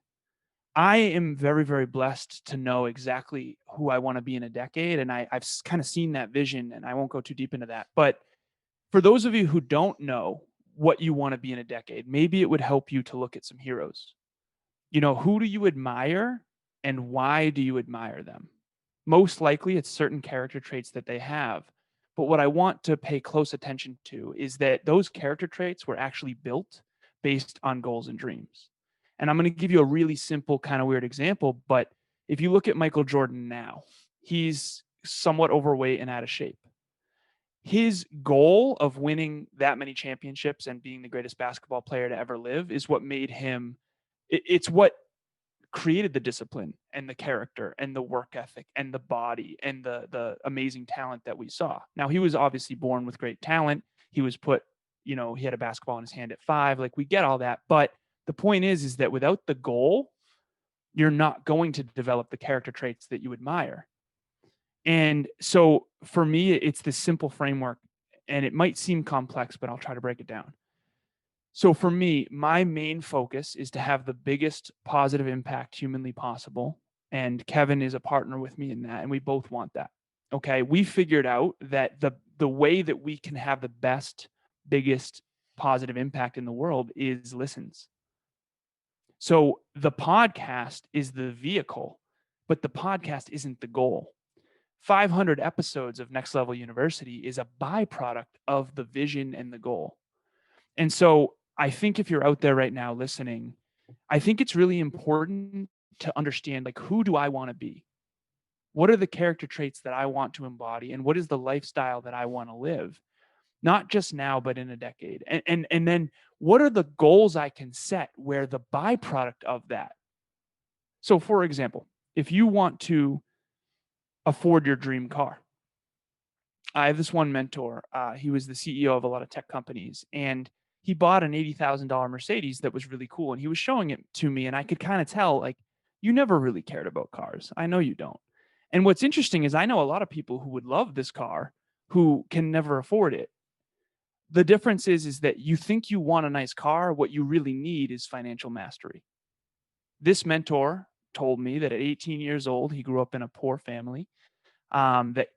I am very, very blessed to know exactly who I want to be in a decade. And I've kind of seen that vision, and I won't go too deep into that. But for those of you who don't know what you want to be in a decade, maybe it would help you to look at some heroes. Who do you admire and why do you admire them? Most likely it's certain character traits that they have. But what I want to pay close attention to is that those character traits were actually built based on goals and dreams. And I'm going to give you a really simple, kind of weird example. But if you look at Michael Jordan now, he's somewhat overweight and out of shape. His goal of winning that many championships and being the greatest basketball player to ever live is what made him, it's what created the discipline and the character and the work ethic and the body and the amazing talent that we saw. Now, he was obviously born with great talent. He was put, he had a basketball in his hand at 5. Like, we get all that. But the point is that without the goal, you're not going to develop the character traits that you admire. And so for me, it's this simple framework, and it might seem complex, but I'll try to break it down. So for me, my main focus is to have the biggest positive impact humanly possible. And Kevin is a partner with me in that, and we both want that. Okay. We figured out that the way that we can have the best, biggest positive impact in the world is listens. So the podcast is the vehicle, but the podcast isn't the goal. 500 episodes of Next Level University is a byproduct of the vision and the goal. And so I think if you're out there right now listening, I think it's really important to understand, like, who do I want to be? What are the character traits that I want to embody? And what is the lifestyle that I want to live? Not just now, but in a decade. And then what are the goals I can set where the byproduct of that? So for example, if you want to afford your dream car, I have this one mentor. He was the CEO of a lot of tech companies, and he bought an $80,000 Mercedes that was really cool. And he was showing it to me, and I could kind of tell, like, you never really cared about cars. I know you don't. And what's interesting is I know a lot of people who would love this car who can never afford it. The difference is that you think you want a nice car. What you really need is financial mastery. This mentor told me that at 18 years old, he grew up in a poor family that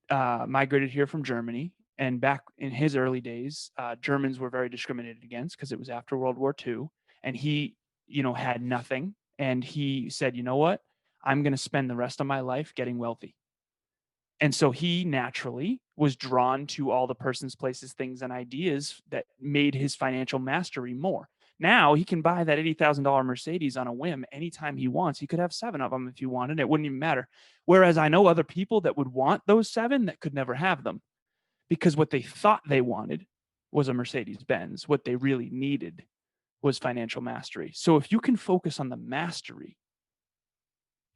migrated here from Germany. And back in his early days, Germans were very discriminated against because it was after World War II. And he, had nothing. And he said, you know what? I'm going to spend the rest of my life getting wealthy. And so he naturally was drawn to all the persons, places, things, and ideas that made his financial mastery more. Now he can buy that $80,000 Mercedes on a whim anytime he wants. He could have 7 of them if he wanted. It wouldn't even matter. Whereas I know other people that would want those 7 that could never have them because what they thought they wanted was a Mercedes Benz. What they really needed was financial mastery. So if you can focus on the mastery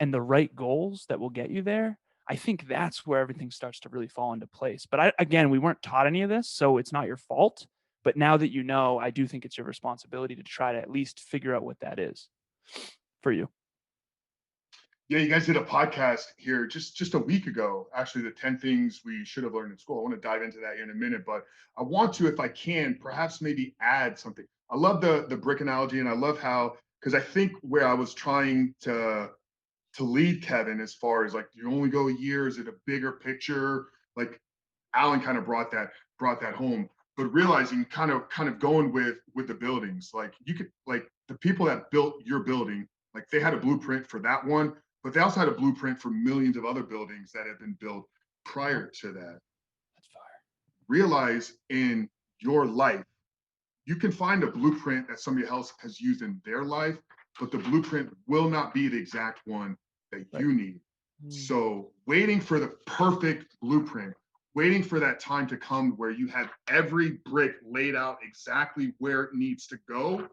and the right goals that will get you there, I think that's where everything starts to really fall into place. But again, we weren't taught any of this, so it's not your fault. But now that you know, I do think it's your responsibility to try to at least figure out what that is for you. Yeah, you guys did a podcast here just a week ago, actually, the 10 things we should have learned in school. I want to dive into that here in a minute, but I want to, if I can, perhaps maybe add something. I love the brick analogy, and I love how, because I think where I was trying to lead Kevin as far as, like, you only go a year, is it a bigger picture? Like, Alan kind of brought that home, but realizing kind of going with the buildings, like, you could, like, the people that built your building, like, they had a blueprint for that one, but they also had a blueprint for millions of other buildings that have been built prior to that. That's fire. Realize in your life, you can find a blueprint that somebody else has used in their life, but the blueprint will not be the exact one that you need. So waiting for the perfect blueprint, waiting for that time to come where you have every brick laid out exactly where it needs to go,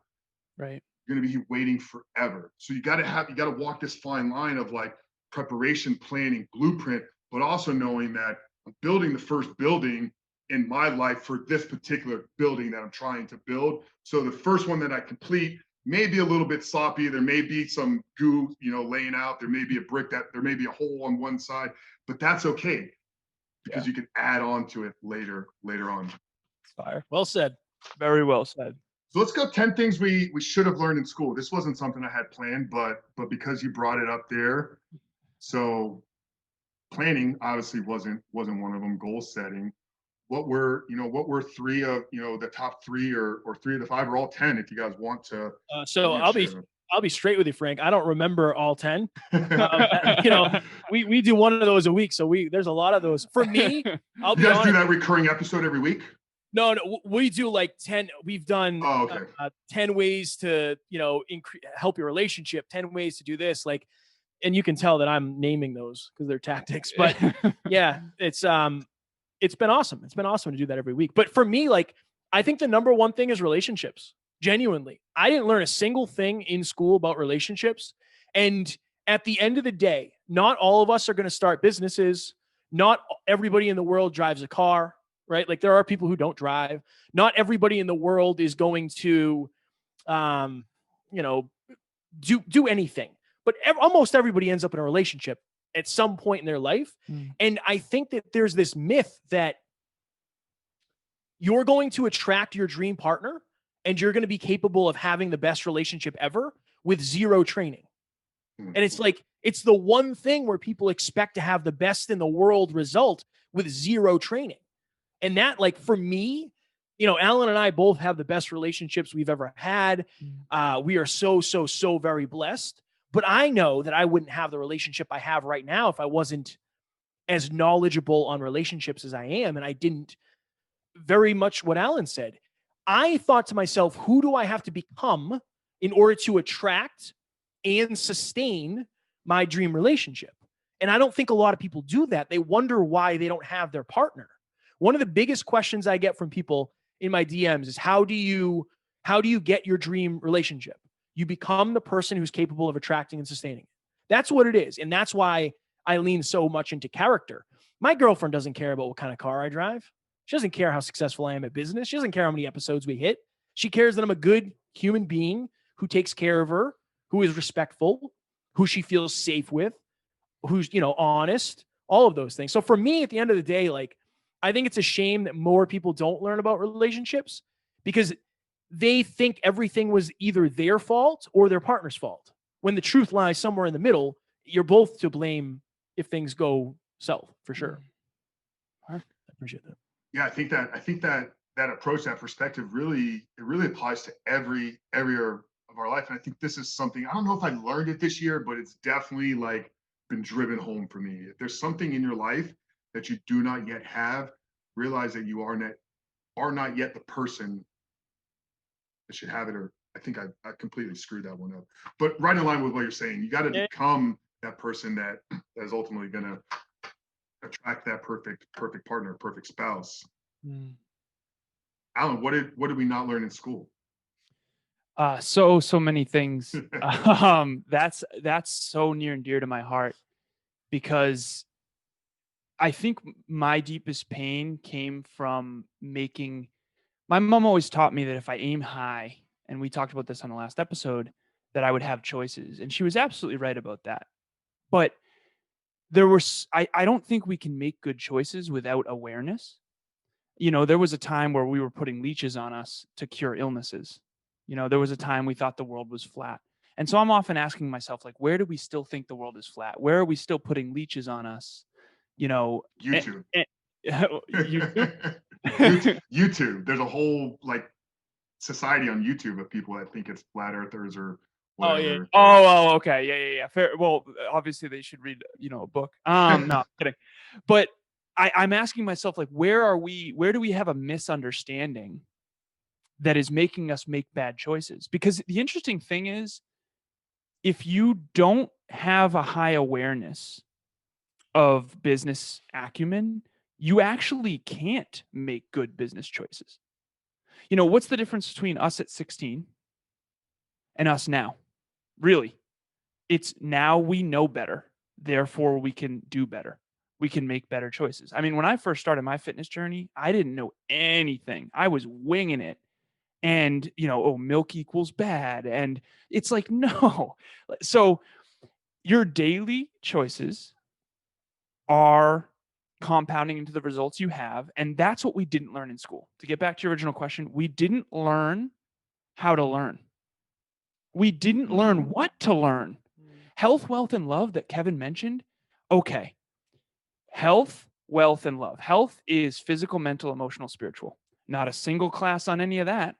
right? You're going to be waiting forever. So you got to walk this fine line of, like, preparation, planning, blueprint, but also knowing that I'm building the first building in my life for this particular building that I'm trying to build. So the first one that I complete may be a little bit sloppy. There may be some goo, laying out. There may be a brick there may be a hole on one side, but that's okay because you can add on to it later on. Fire. Well said. Very well said. So let's go 10 things we should have learned in school. This wasn't something I had planned, but because you brought it up there. So planning obviously wasn't one of them. Goal setting. What were three of the top three or three of the five, or all 10 if you guys want to. So I'll be straight with you, Frank. I don't remember all 10. We do one of those a week, so there's a lot of those. For me, I'll be honest. You guys do that recurring episode every week? No, we do like 10. We've done 10 ways to help your relationship, 10 ways to do this, like, and you can tell that I'm naming those because they're tactics. But yeah, it's been awesome. It's been awesome to do that every week. But for me, like, I think the number one thing is relationships. Genuinely, I didn't learn a single thing in school about relationships. And at the end of the day, not all of us are going to start businesses. Not everybody in the world drives a car, right? Like, there are people who don't drive. Not everybody in the world is going to, do anything. But almost everybody ends up in a relationship at some point in their life. And I think that there's this myth that you're going to attract your dream partner and you're going to be capable of having the best relationship ever with zero training. And it's like, it's the one thing where people expect to have the best in the world result with zero training. And that, like, for me, Alan and I both have the best relationships we've ever had. We are so very blessed. But I know that I wouldn't have the relationship I have right now if I wasn't as knowledgeable on relationships as I am. And I didn't, very much what Alan said. I thought to myself, who do I have to become in order to attract and sustain my dream relationship? And I don't think a lot of people do that. They wonder why they don't have their partner. One of the biggest questions I get from people in my DMs is, how do you get your dream relationship? You become the person who's capable of attracting and sustaining it. That's what it is. And that's why I lean so much into character. My girlfriend doesn't care about what kind of car I drive. She doesn't care how successful I am at business. She doesn't care how many episodes we hit. She cares that I'm a good human being who takes care of her, who is respectful, who she feels safe with, who's, honest, all of those things. So for me, at the end of the day, like, I think it's a shame that more people don't learn about relationships because they think everything was either their fault or their partner's fault. When the truth lies somewhere in the middle, you're both to blame if things go south, for sure. I appreciate that. Yeah, I think that approach, that perspective really applies to every area of our life. And I think this is something, I don't know if I learned it this year, but it's definitely like been driven home for me. If there's something in your life that you do not yet have, realize that you are not yet the person that should have it. Or I think I completely screwed that one up. But right in line with what you're saying, you got to become that person that is ultimately going to attract that perfect partner, perfect spouse. Alan, what did we not learn in school? So many things. That's so near and dear to my heart, because I think my deepest pain came from my mom always taught me that if I aim high, and we talked about this on the last episode, that I would have choices. And she was absolutely right about that. But I don't think we can make good choices without awareness. There was a time where we were putting leeches on us to cure illnesses. There was a time we thought the world was flat. And so I'm often asking myself, like, where do we still think the world is flat? Where are we still putting leeches on us? YouTube. YouTube. There's a whole society on YouTube of people that think it's flat earthers or whatever. Oh, okay. Yeah. Fair. Well, obviously they should read, a book. No, I'm kidding. But I'm asking myself, like, where do we have a misunderstanding that is making us make bad choices? Because the interesting thing is, if you don't have a high awareness of business acumen, you actually can't make good business choices. What's the difference between us at 16 and us now? Really, it's now we know better, therefore we can do better. We can make better choices. I mean, when I first started my fitness journey, I didn't know anything. I was winging it. And, milk equals bad. And it's like, no. So your daily choices are compounding into the results you have. And that's what we didn't learn in school. To get back to your original question, we didn't learn how to learn. We didn't learn what to learn. Health, wealth, and love that Kevin mentioned. Okay. Health, wealth, and love. Health is physical, mental, emotional, spiritual. Not a single class on any of that.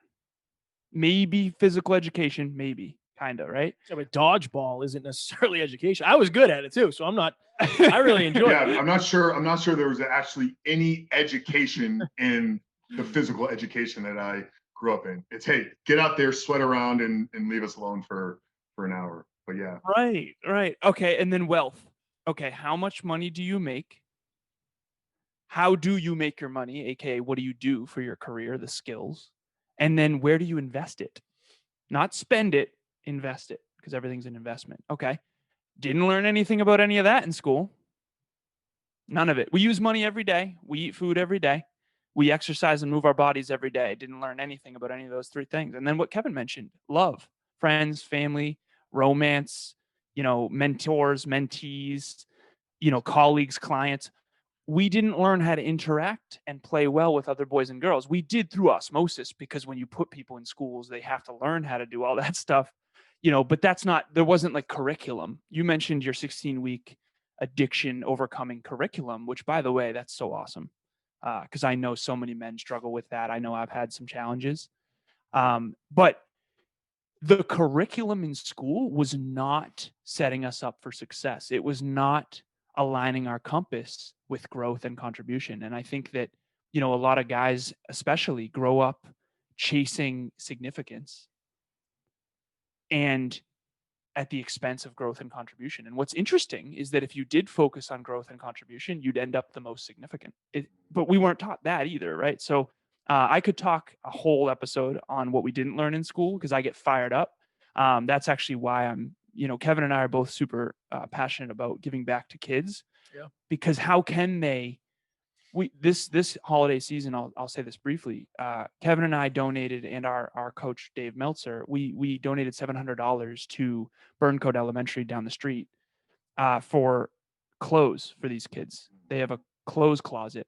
Maybe physical education, maybe, kind of, right? Yeah, but dodgeball isn't necessarily education. I was good at it too, so I really enjoyed Yeah, it. I'm not sure there was actually any education in the physical education that I grew up in. It's, hey, get out there, sweat around, and leave us alone for an hour. But yeah. Right. Okay, and then wealth. Okay, how much money do you make? How do you make your money? AKA, what do you do for your career, the skills? And then where do you invest it? Not spend it, invest it, because everything's an investment. Okay. Didn't learn anything about any of that in school. None of it. We use money every day. We eat food every day. We exercise and move our bodies every day. Didn't learn anything about any of those three things. And then what Kevin mentioned, love, friends, family, romance, mentors, mentees, colleagues, clients. We didn't learn how to interact and play well with other boys and girls. We did through osmosis, because when you put people in schools, they have to learn how to do all that stuff, but there wasn't like curriculum. You mentioned your 16-week addiction overcoming curriculum, which, by the way, that's so awesome. Because I know so many men struggle with that. I know I've had some challenges. But the curriculum in school was not setting us up for success. It was not aligning our compass with growth and contribution. And I think that, a lot of guys especially grow up chasing significance and at the expense of growth and contribution. And what's interesting is that if you did focus on growth and contribution, you'd end up the most significant. But we weren't taught that either, right? So I could talk a whole episode on what we didn't learn in school, because I get fired up. That's actually why I'm, Kevin and I are both super passionate about giving back to kids. Yeah. Because how can they? This holiday season, I'll say this briefly. Kevin and I donated, and our coach Dave Meltzer, we donated $700 to Burncoat Elementary down the street for clothes for these kids. They have a clothes closet,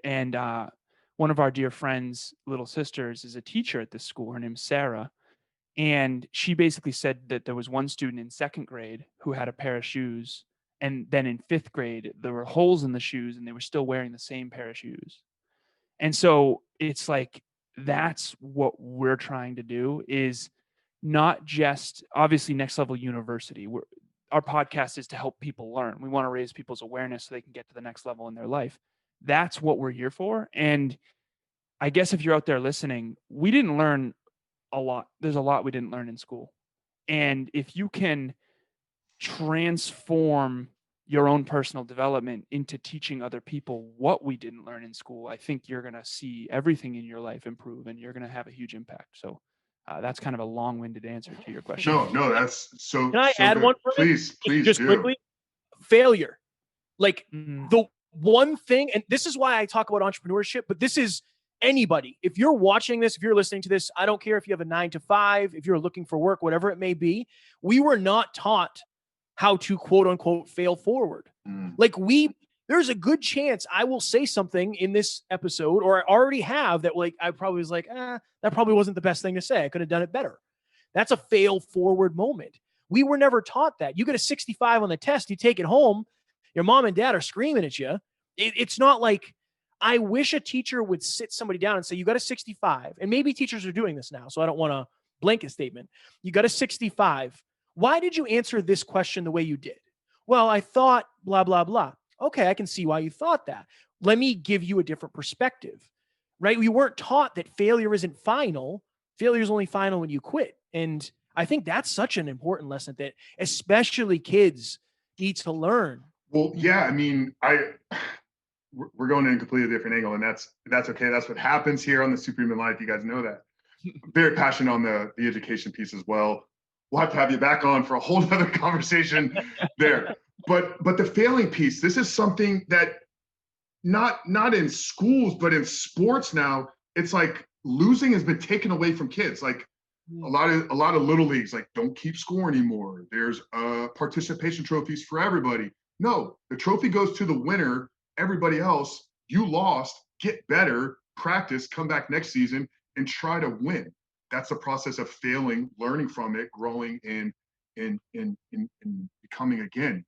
and one of our dear friends' little sisters is a teacher at this school. Her name's Sarah, and she basically said that there was one student in second grade who had a pair of shoes. And then in fifth grade, there were holes in the shoes and they were still wearing the same pair of shoes. And so it's like, that's what we're trying to do, is not just obviously Next Level University. Our podcast is to help people learn. We want to raise people's awareness so they can get to the next level in their life. That's what we're here for. And I guess if you're out there listening, we didn't learn a lot. There's a lot we didn't learn in school. And if you can transform your own personal development into teaching other people what we didn't learn in school, I think you're going to see everything in your life improve, and you're going to have a huge impact. So that's kind of a long-winded answer to your question. No, that's so. Can I add good. one? Please just do. Quickly. Failure, like the one thing, and this is why I talk about entrepreneurship. But this is anybody. If you're watching this, if you're listening to this, I don't care if you have a 9-to-5, if you're looking for work, whatever it may be. We were not taught how to quote unquote fail forward. Like there's a good chance I will say something in this episode, or I already have, that like I probably was like, that probably wasn't the best thing to say. I could have done it better. That's a fail forward moment. We were never taught that. You get a 65 on the test, you take it home, your mom and dad are screaming at you. It's not like, I wish a teacher would sit somebody down and say, you got a 65. And maybe teachers are doing this now, so I don't want a blanket statement. You got a 65. Why did you answer this question the way you did? Well, I thought blah, blah, blah. Okay, I can see why you thought that. Let me give you a different perspective, right? We weren't taught that failure isn't final. Failure is only final when you quit. And I think that's such an important lesson that especially kids need to learn. Well, yeah, I mean, we're going in a completely different angle, and that's okay. That's what happens here on the Superhuman Life. You guys know that. I'm very passionate on the education piece as well. We'll have to have you back on for a whole other conversation there. But the failing piece, this is something that not in schools, but in sports now, it's like losing has been taken away from kids. Like a lot of little leagues, like, don't keep score anymore. There's participation trophies for everybody. No, the trophy goes to the winner. Everybody else, you lost, get better, practice, come back next season and try to win. that's the process of failing, learning from it, growing, and becoming again.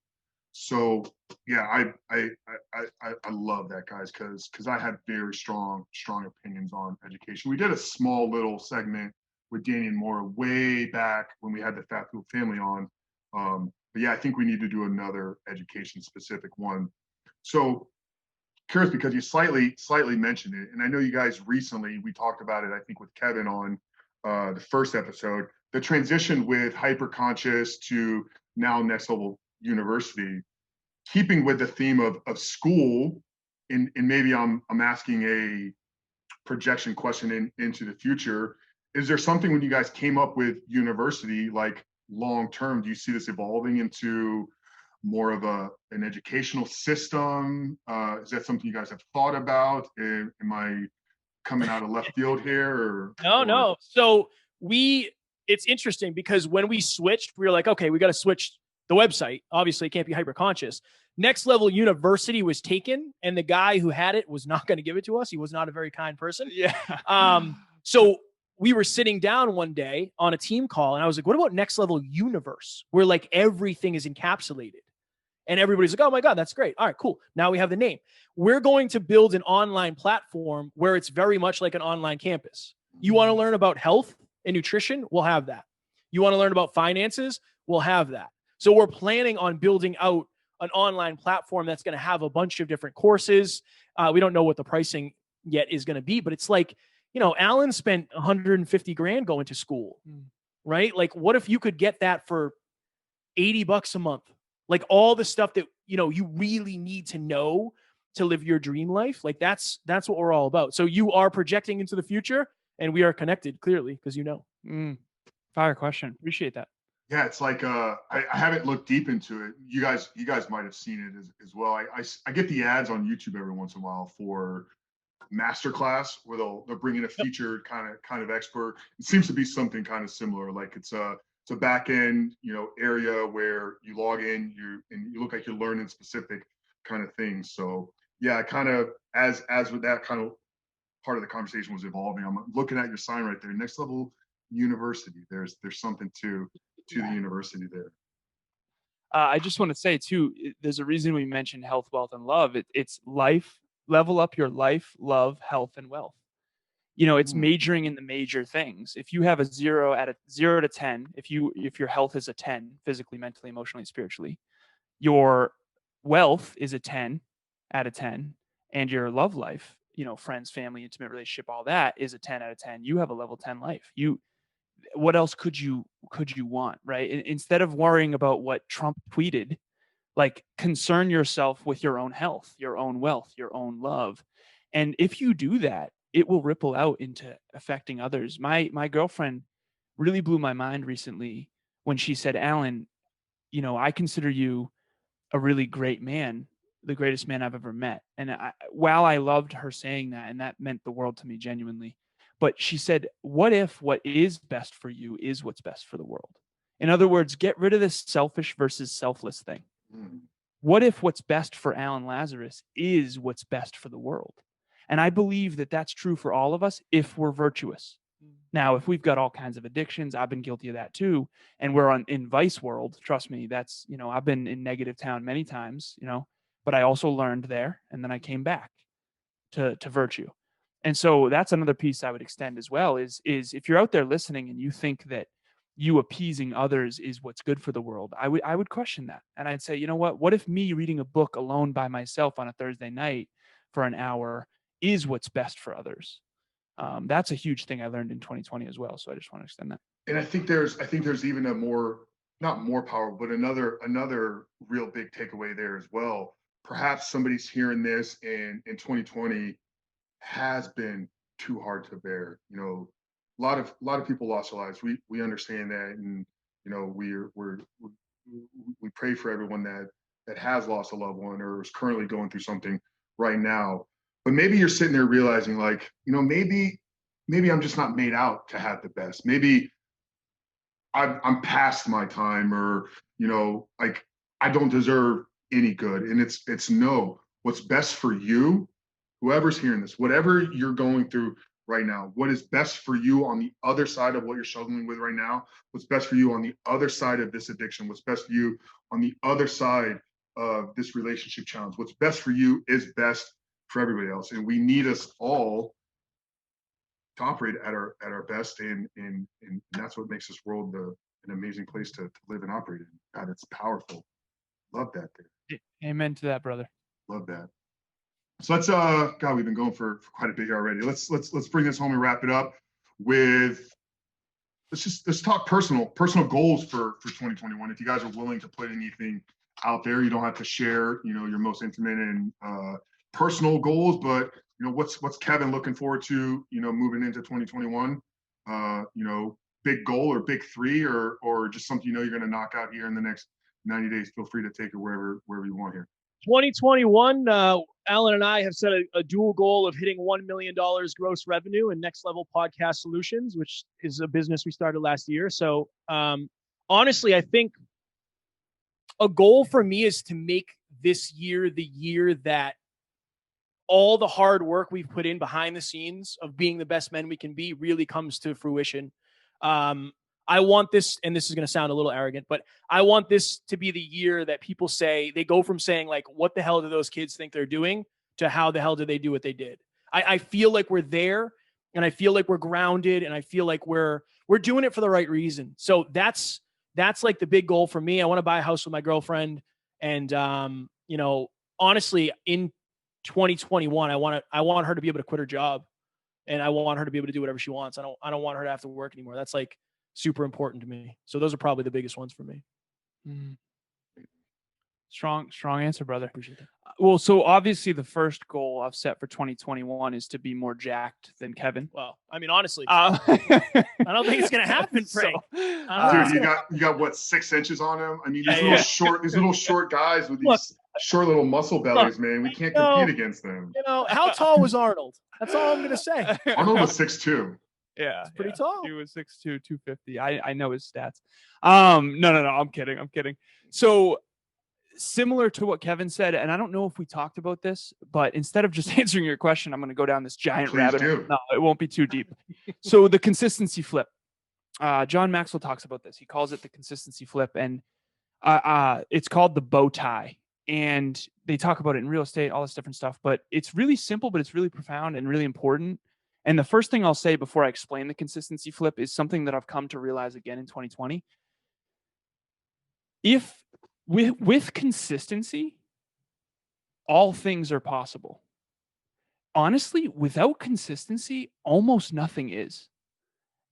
So yeah, I love that, guys, because I have very strong opinions on education. We did a small little segment with Danny and Maura way back when we had the Fat Food Family on. But yeah, I think we need to do another education specific one. So curious, because you slightly mentioned it, and I know you guys recently, we talked about it, I think with Kevin on the first episode, the transition with hyperconscious to now next level university, keeping with the theme of school, and maybe I'm asking a projection question into the future. Is there something when you guys came up with university, like long term, do you see this evolving into more of an educational system? Is that something you guys have thought about? Am I coming out of left field here? No. So it's interesting because when we switched, we were like, okay, we got to switch the website. Obviously, it can't be hyperconscious. Next Level University was taken, and the guy who had it was not going to give it to us. He was not a very kind person. Yeah. So we were sitting down one day on a team call, and I was like, what about Next Level Universe, where like everything is encapsulated? And everybody's like, oh my God, that's great. All right, cool. Now we have the name. We're going to build an online platform where it's very much like an online campus. You want to learn about health and nutrition? We'll have that. You want to learn about finances? We'll have that. So we're planning on building out an online platform that's going to have a bunch of different courses. We don't know what the pricing yet is going to be, but it's like, Alan spent 150 grand going to school, right? Like, what if you could get that for $80 a month? Like all the stuff that, you really need to know to live your dream life. Like that's what we're all about. So you are projecting into the future, and we are connected clearly because Fire question. Appreciate that. Yeah, it's like I haven't looked deep into it. You guys might have seen it as well. I get the ads on YouTube every once in a while for masterclass where they'll bring in a featured kind of expert. It seems to be something kind of similar. Like it's a back end area where you log in, you look like you're learning specific kind of things. So yeah, kind of as with that kind of part of the conversation was evolving, I'm looking at your sign right there, Next Level University. There's something to the university there. I just want to say too, there's a reason we mentioned health, wealth, and love. It's life, level up your life, love, health, and wealth. It's majoring in the major things. If you have a 0 to 10, if your health is a 10, physically, mentally, emotionally, spiritually, your wealth is a 10 out of 10, and your love life, friends, family, intimate relationship, all that is a 10 out of 10. You have a level 10 life. What else could you want, right? Instead of worrying about what Trump tweeted, like concern yourself with your own health, your own wealth, your own love. And if you do that, it will ripple out into affecting others. My girlfriend really blew my mind recently when she said, Alan, I consider you a really great man, the greatest man I've ever met. And while I loved her saying that, and that meant the world to me genuinely, but she said, what if what is best for you is what's best for the world? In other words, get rid of this selfish versus selfless thing. What if what's best for Alan Lazaros is what's best for the world? And I believe that that's true for all of us if we're virtuous. Now, if we've got all kinds of addictions, I've been guilty of that too. And we're in vice world. Trust me, that's, I've been in negative town many times, but I also learned there. And then I came back to virtue. And so that's another piece I would extend as well is if you're out there listening and you think that you appeasing others is what's good for the world, I would question that. And I'd say, what if me reading a book alone by myself on a Thursday night for an hour is what's best for others? That's a huge thing I learned in 2020 as well. So I just want to extend that. And I think there's even not more powerful, but another real big takeaway there as well. Perhaps somebody's hearing this and in 2020 has been too hard to bear. A lot of people lost their lives. We understand that, and we pray for everyone that has lost a loved one or is currently going through something right now. But maybe you're sitting there realizing, like, maybe I'm just not made out to have the best. Maybe I'm past my time, or like I don't deserve any good. And it's no. What's best for you, whoever's hearing this, whatever you're going through right now? What is best for you on the other side of what you're struggling with right now? What's best for you on the other side of this addiction? What's best for you on the other side of this relationship challenge? What's best for you is best for everybody else. And we need us all to operate at our best. And that's what makes this world an amazing place to live and operate in. God, it's powerful. Love that there. Amen to that, brother. Love that. So let's God, we've been going for quite a bit here already. Let's bring this home and wrap it up with let's talk personal goals for 2021. If you guys are willing to put anything out there, you don't have to share, your most intimate and personal goals, but what's Kevin looking forward to, moving into 2021? Big goal or big three or just something you're going to knock out here in the next 90 days. Feel free to take it wherever you want here. 2021, Alan and I have set a dual goal of hitting $1 million gross revenue in Next Level Podcast Solutions, which is a business we started last year. So honestly, I think a goal for me is to make this year the year that all the hard work we've put in behind the scenes of being the best men we can be really comes to fruition. I want this, and this is going to sound a little arrogant, but I want this to be the year that people say, they go from saying like, what the hell do those kids think they're doing to how the hell did they do what they did? I feel like we're there, and I feel like we're grounded, and I feel like we're doing it for the right reason. So that's like the big goal for me. I want to buy a house with my girlfriend. And, honestly, in 2021, I want her to be able to quit her job, and I want her to be able to do whatever she wants. I don't want her to have to work anymore. That's like super important to me. So those are probably the biggest ones for me. Strong answer, brother. Appreciate that. Well, so obviously the first goal I've set for 2021 is to be more jacked than Kevin. Well, I mean, honestly, I don't think it's going to happen, Frank. Dude, you got what, 6 inches on him? I mean, these little short guys with these short little muscle bellies, man. We can't compete against them. How tall was Arnold? That's all I'm going to say. Arnold was 6'2". Yeah, it's pretty tall. He was 6'2", 250. I know his stats. No, I'm kidding. So similar to what Kevin said, and I don't know if we talked about this, but instead of just answering your question, I'm going to go down this giant rabbit hole. No, it won't be too deep. So the consistency flip. John Maxwell talks about this. He calls it the consistency flip, and it's called the bow tie. And they talk about it in real estate, all this different stuff, but it's really simple, but it's really profound and really important. And the first thing I'll say before I explain the consistency flip is something that I've come to realize again in 2020. If with consistency, all things are possible. Honestly, without consistency, almost nothing is.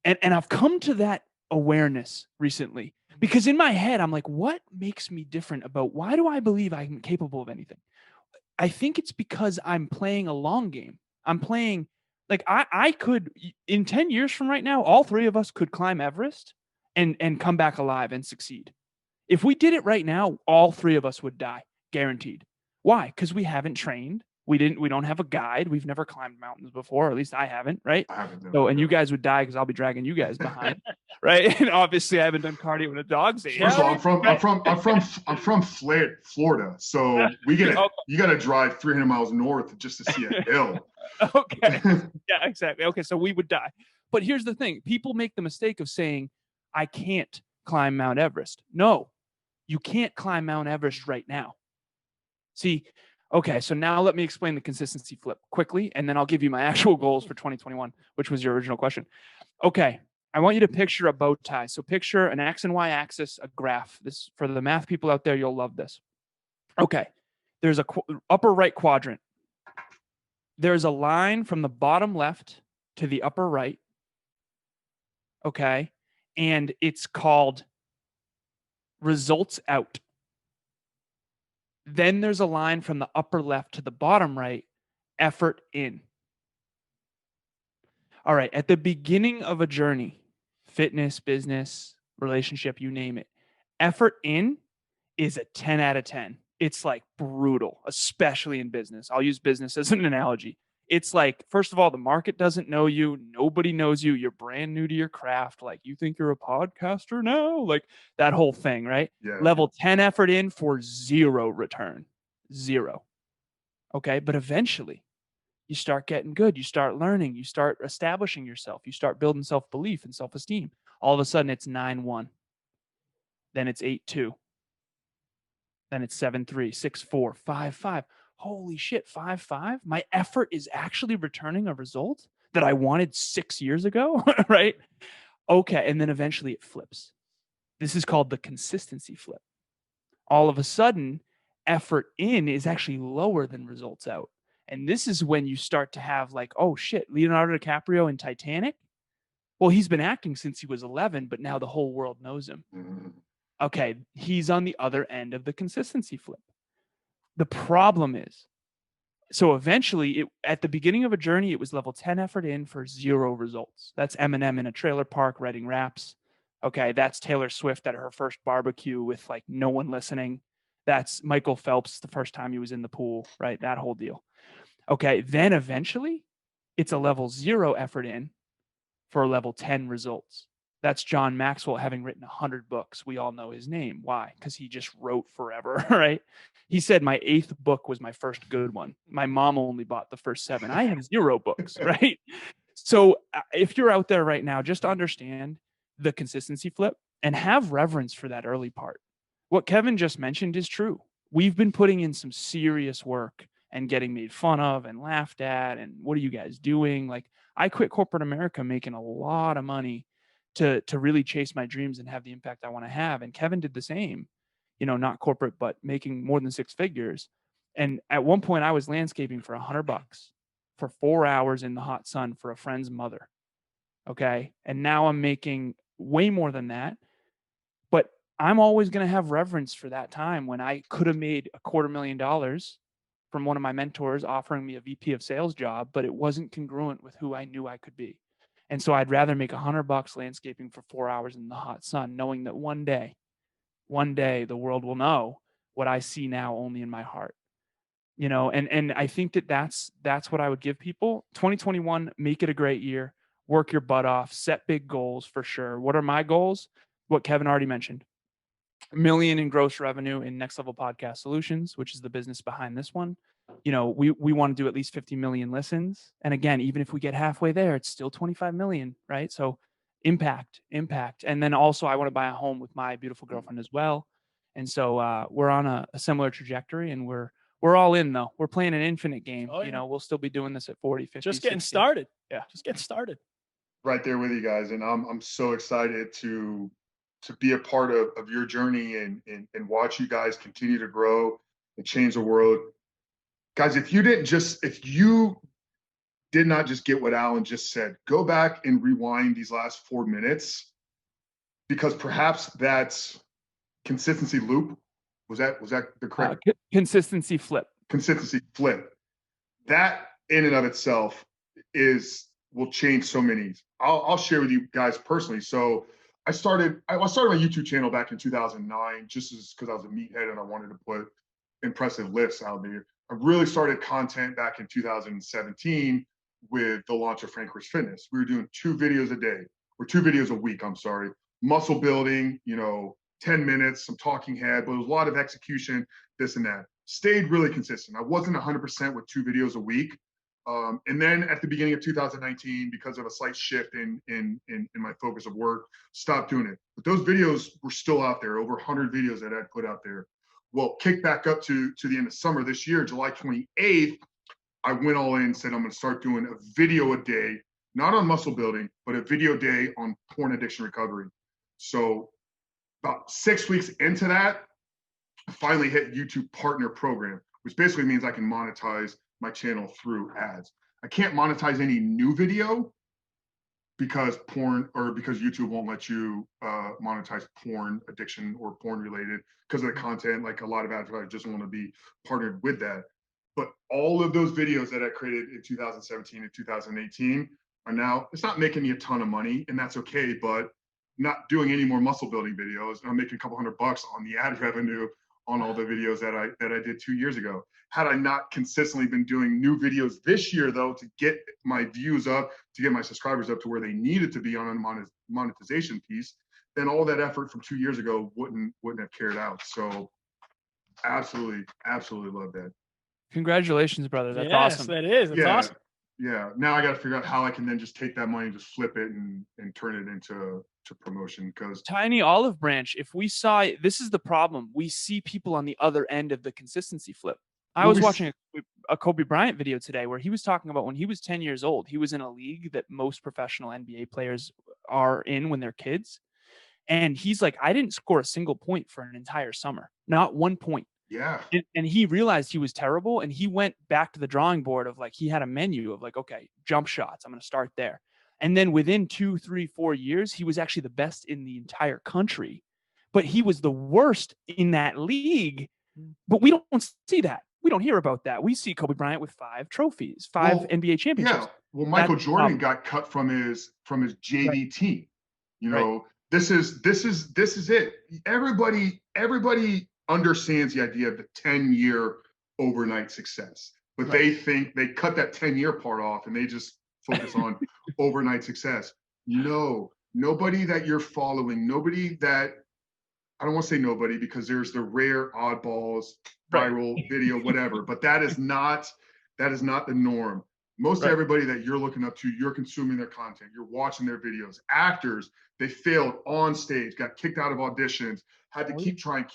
And I've come to that awareness recently, because in my head, I'm like, what makes me different about why do I believe I'm capable of anything? I think it's because I'm playing a long game. I'm playing, like I could, in 10 years from right now, all three of us could climb Everest and come back alive and succeed. If we did it right now, all three of us would die, guaranteed. Why? Because we haven't trained. We don't have a guide. We've never climbed mountains before, or at least I haven't, right? I haven't. So, and you guys would die because I'll be dragging you guys behind, right? And obviously, I haven't done cardio in a dog's age. First of all, I'm from Florida, so you got to drive 300 miles north just to see a hill. Okay, yeah, exactly. Okay, so we would die. But here's the thing: people make the mistake of saying, "I can't climb Mount Everest." No, you can't climb Mount Everest right now. See. Okay, so now let me explain the consistency flip quickly, and then I'll give you my actual goals for 2021, which was your original question. Okay, I want you to picture a bow tie. So picture an X and Y axis, a graph. This, for the math people out there, you'll love this. Okay, there's a upper right quadrant. There's a line from the bottom left to the upper right. Okay, and it's called results out. Then there's a line from the upper left to the bottom right, effort in. All right, at the beginning of a journey, fitness, business, relationship, you name it, effort in is a 10 out of 10. It's like brutal, especially in business. I'll use business as an analogy. It's like, first of all, the market doesn't know you. Nobody knows you. You're brand new to your craft. Like, you think you're a podcaster now? Like that whole thing, right? Yeah. Level 10 effort in for 0 return. 0. Okay. But eventually You start getting good. You start learning. You start establishing yourself. You start building self-belief and self-esteem. All of a sudden, it's 9-1. Then it's 8-2. Then it's 7-3, 6-4, 5-5. Holy shit, 5-5? My effort is actually returning a result that I wanted 6 years ago, right? Okay, and then eventually it flips. This is called the consistency flip. All of a sudden, effort in is actually lower than results out. And this is when you start to have like, oh shit, Leonardo DiCaprio in Titanic? Well, he's been acting since he was 11, but now the whole world knows him. Okay, he's on the other end of the consistency flip. The problem is, so eventually, at the beginning of a journey, it was level 10 effort in for 0 results. That's Eminem in a trailer park writing raps. Okay, that's Taylor Swift at her first barbecue with like no one listening. That's Michael Phelps the first time he was in the pool, right? That whole deal. Okay, then eventually, it's a level 0 effort in for level 10 results. That's John Maxwell having written 100 books. We all know his name. Why? Because he just wrote forever, right? He said my 8th book was my first good one. My mom only bought the first 7. I have 0 books, right? So if you're out there right now, just understand the consistency flip and have reverence for that early part. What Kevin just mentioned is true. We've been putting in some serious work and getting made fun of and laughed at. And what are you guys doing? Like, I quit corporate America making a lot of money to really chase my dreams and have the impact I want to have. And Kevin did the same, not corporate, but making more than 6 figures. And at one point I was landscaping for $100 for 4 hours in the hot sun for a friend's mother. Okay. And now I'm making way more than that, but I'm always going to have reverence for that time when I could have made $250,000 from one of my mentors offering me a VP of sales job, but it wasn't congruent with who I knew I could be. And so I'd rather make $100 landscaping for 4 hours in the hot sun, knowing that one day the world will know what I see now only in my heart. And I think that's what I would give people. 2021, make it a great year, work your butt off, set big goals for sure. What are my goals? What Kevin already mentioned. $1 million in gross revenue in Next Level Podcast Solutions, which is the business behind this one. We want to do at least 50 million listens. And again, even if we get halfway there, it's still 25 million, right? So impact. And then also I want to buy a home with my beautiful girlfriend as well. And so we're on a similar trajectory, and we're all in though. We're playing an infinite game. Oh, yeah. We'll still be doing this at 40, 50. Just getting 60. started. Yeah. Just getting started. Right there with you guys. And I'm so excited to be a part of your journey and watch you guys continue to grow and change the world. Guys, if you did not just get what Alan just said, go back and rewind these last 4 minutes, because perhaps that's consistency loop. Was that the correct consistency flip? Consistency flip. That in and of itself will change so many. I'll share with you guys personally. So I started my YouTube channel back in 2009, just because I was a meathead and I wanted to put impressive lifts out there. I really started content back in 2017 with the launch of Frank Rich Fitness. We were doing 2 videos a day, or 2 videos a week, I'm sorry. Muscle building, 10 minutes, some talking head, but it was a lot of execution, this and that. Stayed really consistent. I wasn't 100% with 2 videos a week. And then at the beginning of 2019, because of a slight shift in my focus of work, stopped doing it. But those videos were still out there, over 100 videos that I'd put out there. Well, kicked back up to the end of summer this year, July 28th, I went all in and said, I'm going to start doing a video a day, not on muscle building, but a video a day on porn addiction recovery. So about 6 weeks into that, I finally hit YouTube Partner Program, which basically means I can monetize my channel through ads. I can't monetize any new video because YouTube won't let you monetize porn addiction or porn related because of the content. Like, a lot of advertisers just want to be partnered with that. But all of those videos that I created in 2017 and 2018 are now, it's not making me a ton of money, and that's okay, but not doing any more muscle building videos. I'm making a couple $100 on the ad revenue on all the videos that I did 2 years ago. Had I not consistently been doing new videos this year, though, to get my views up, to get my subscribers up to where they needed to be on a monetization piece, then all that effort from 2 years ago wouldn't have carried out. So absolutely love that. Congratulations, brother. That's yes, awesome. that is. That's yeah, awesome. yeah. Now I got to figure out how I can then just take that money and just flip it and turn it into promotion. Because Tiny olive branch. If we saw, this is the problem. We see people on the other end of the consistency flip. I was watching a Kobe Bryant video today where he was talking about when he was 10 years old, he was in a league that most professional NBA players are in when they're kids. And he's like, I didn't score a single point for an entire summer, not 1 point. Yeah. And he realized he was terrible. And he went back to the drawing board of like, he had a menu of like, okay, jump shots. I'm going to start there. And then within 2, 3, 4 years, he was actually the best in the entire country. But he was the worst in that league. But we don't see that. We don't hear about that. We see Kobe Bryant with 5 trophies, 5 NBA championships. Yeah. Well, Michael Jordan got cut from his JV team. You know, this is it. Everybody understands the idea of the 10-year overnight success, but they think they cut that 10-year part off and they just focus on overnight success. No, nobody that you're following, nobody that, I don't want to say nobody because there's the rare oddballs, viral video, whatever, but that is not the norm. Most everybody that you're looking up to, you're consuming their content, you're watching their videos. Actors, they failed on stage, got kicked out of auditions, had to keep trying.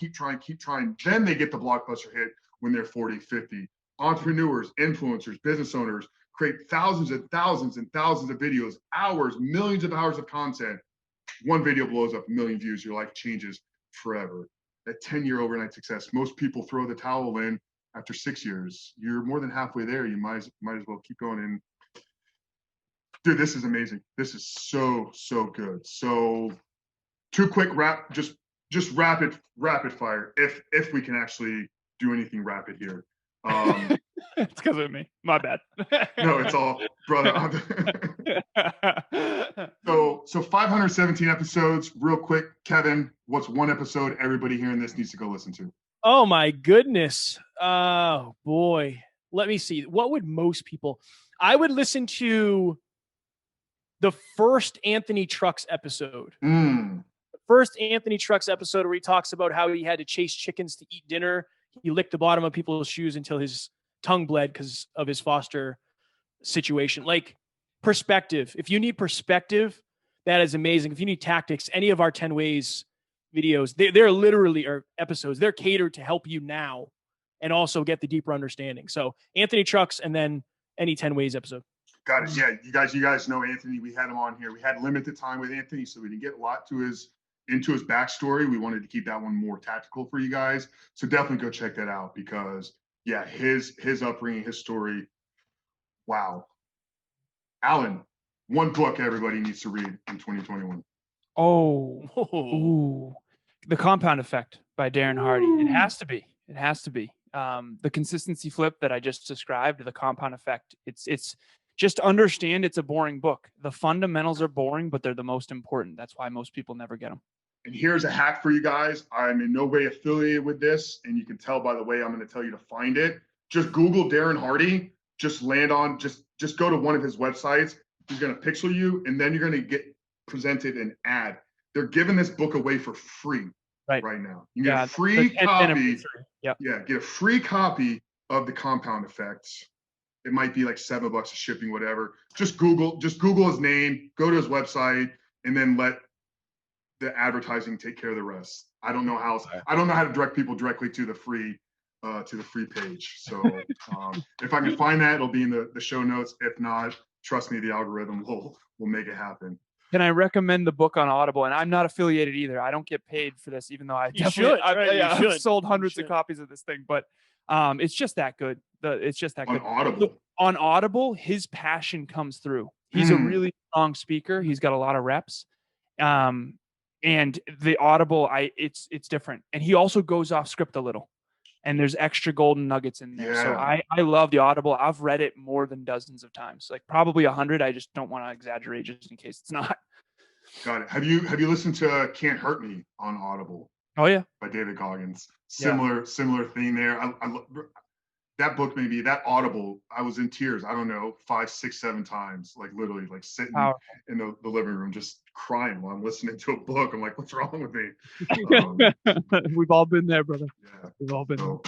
Then they get the blockbuster hit when they're 40, 50. Entrepreneurs, influencers, business owners create thousands and thousands and thousands of videos, hours, millions of hours of content. One video blows up, 1 million views, your life changes forever. That 10-year overnight success, most people throw the towel in after 6 years. You're more than halfway there. You might as well keep going. And dude, this is amazing. This is so good. So 2 quick just rapid fire, if we can actually do anything rapid here. It's because of me. My bad. No, it's all brother. So 517 episodes. Real quick, Kevin, what's one episode everybody hearing this needs to go listen to? Oh my goodness. Oh boy. Let me see. What would most people? I would listen to the first Anthony Trucks episode. The first Anthony Trucks episode where he talks about how he had to chase chickens to eat dinner. He licked the bottom of people's shoes until his tongue bled because of his foster situation. Like perspective. If you need perspective, that is amazing. If you need tactics, any of our 10 ways videos, they're literally, or episodes, they're catered to help you now and also get the deeper understanding. So Anthony Trucks and then any 10 ways episode. Got it. Yeah, you guys know Anthony. We had him on here. We had limited time with Anthony, so we didn't get a lot into his backstory. We wanted to keep that one more tactical for you guys. So definitely go check that out because yeah, his upbringing, his story. Wow. Alan, one book everybody needs to read in 2021. Ooh. The Compound Effect by Darren Hardy. It has to be. The consistency flip that I just described, the Compound Effect. It's just understand it's a boring book. The fundamentals are boring, but they're the most important. That's why most people never get them. And here's a hack for you guys. I'm in no way affiliated with this, and you can tell by the way I'm going to tell you to find it. Just Google Darren Hardy. Just land on. Just go to one of his websites. He's going to pixel you, and then you're going to get presented an ad. They're giving this book away for free right now. You get a free copy. Yeah, get a free copy of the Compound Effect. It might be like $7 of shipping, whatever. Just Google his name, go to his website, and then let the advertising take care of the rest. I don't know how to direct people directly to the free page. So if I can find that, it'll be in the show notes. If not, trust me, the algorithm will make it happen. Can I recommend the book on Audible? And I'm not affiliated either. I don't get paid for this, even though I've sold hundreds of copies of this thing. But it's just that good. It's just that good. On Audible, his passion comes through. He's a really strong speaker. He's got a lot of reps. And the Audible, it's different. And he also goes off script a little. And there's extra golden nuggets in there. Yeah. So I love the Audible. I've read it more than dozens of times, like probably 100. I just don't want to exaggerate just in case it's not. Got it. Have you listened to Can't Hurt Me on Audible? Oh yeah. By David Goggins. Similar theme there. I that book, maybe that Audible, I was in tears. I don't know, 5, 6, 7 times, like literally like sitting in the living room, just crying while I'm listening to a book. I'm like, what's wrong with me? We've all been there, brother. Yeah. We've all been there.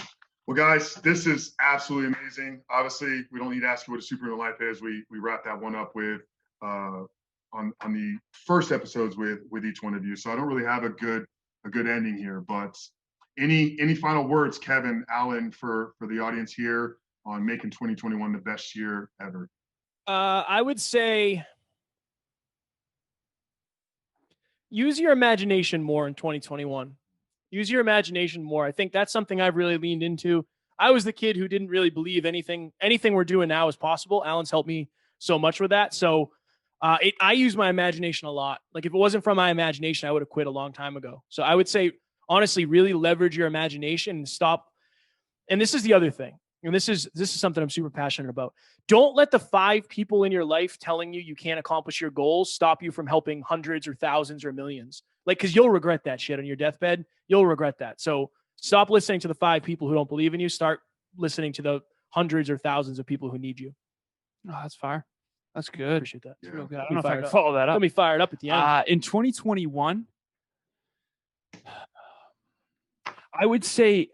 Well, guys, this is absolutely amazing. Obviously, we don't need to ask you what a superhuman life is. We wrapped that one up with on the first episodes with each one of you. So I don't really have a good ending here. But any final words, Kevin, Alan, for the audience here on making 2021 the best year ever? I would say use your imagination more in 2021. Use your imagination more. I think that's something I've really leaned into. I was the kid who didn't really believe anything we're doing now is possible. Alan's helped me so much with that. So I use my imagination a lot. Like if it wasn't from my imagination, I would have quit a long time ago. So I would say, honestly, really leverage your imagination and stop. And this is the other thing. And this is something I'm super passionate about. Don't let the 5 people in your life telling you can't accomplish your goals stop you from helping hundreds or thousands or millions. Like, because you'll regret that shit on your deathbed. You'll regret that. So stop listening to the 5 people who don't believe in you. Start listening to the hundreds or thousands of people who need you. Oh, that's fire. That's good. Appreciate that. Yeah. Real good. I don't know if I can follow that up. Let me fire it up at the end. In 2021, I would say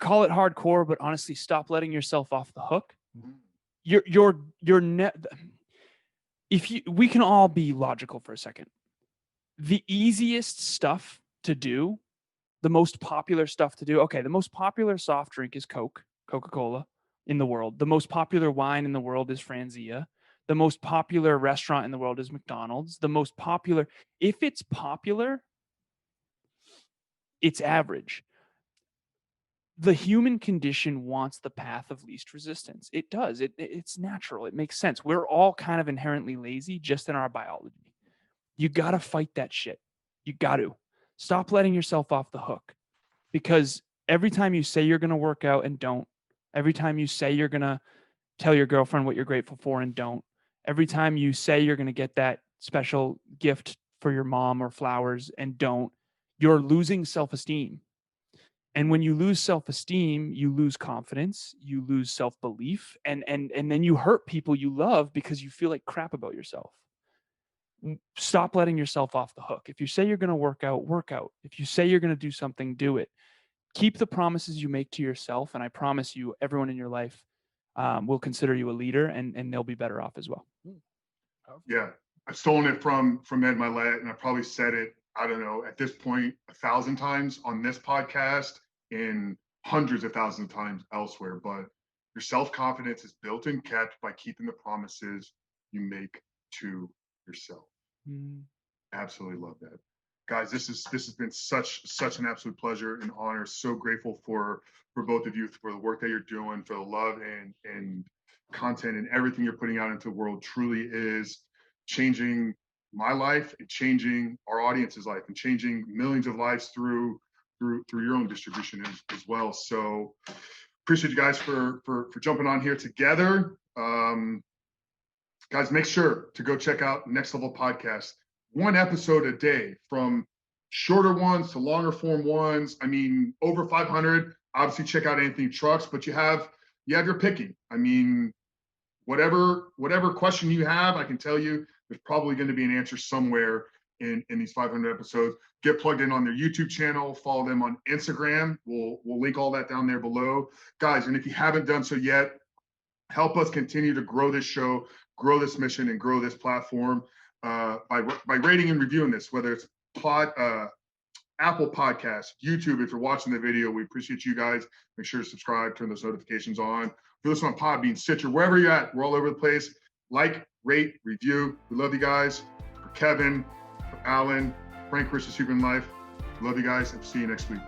call it hardcore, but honestly, stop letting yourself off the hook. We can all be logical for a second. The easiest stuff to do, the most popular stuff to do. Okay, the most popular soft drink is Coca-Cola in the world. The most popular wine in the world is Franzia. The most popular restaurant in the world is McDonald's. If it's popular, it's average. The human condition wants the path of least resistance. It does. It's natural. It makes sense. We're all kind of inherently lazy just in our biology. You got to fight that shit. You got to. Stop letting yourself off the hook. Because every time you say you're going to work out and don't, every time you say you're going to tell your girlfriend what you're grateful for and don't, every time you say you're going to get that special gift for your mom or flowers and don't, you're losing self-esteem. And when you lose self-esteem, you lose confidence, you lose self-belief, and then you hurt people you love because you feel like crap about yourself. Stop letting yourself off the hook. If you say you're going to work out. If you say you're going to do something, do it. Keep the promises you make to yourself, and I promise you, everyone in your life will consider you a leader, and they'll be better off as well. Yeah, I've stolen it from Ed Milet, and I probably said it, I don't know, at this point, 1,000 times on this podcast and hundreds of thousands of times elsewhere. But your self-confidence is built and kept by keeping the promises you make to yourself. Absolutely love that. Guys, this has been such an absolute pleasure and honor. So grateful for both of you, for the work that you're doing, for the love and content and everything you're putting out into the world. Truly is changing my life and changing our audience's life and changing millions of lives through your own distribution as well. So appreciate you guys for jumping on here together. Guys, make sure to go check out Next Level Podcast. 1 episode a day, from shorter ones to longer form ones. I mean, over 500. Obviously, check out Anthony Trucks, but you have your picking. I mean, whatever question you have, I can tell you there's probably going to be an answer somewhere in these 500 episodes. Get plugged in on their YouTube channel. Follow them on Instagram. We'll link all that down there below, guys. And if you haven't done so yet, help us continue to grow this show, grow this mission, and grow this platform by rating and reviewing this, whether it's Apple Podcasts, YouTube. If you're watching the video, we appreciate you guys. Make sure to subscribe, turn those notifications on. If you're listening on Podbean, Stitcher, wherever you're at, we're all over the place. Like, rate, review. We love you guys. For Kevin, for Alan, Frank Rich, the Superhuman Life. Love you guys, and see you next week.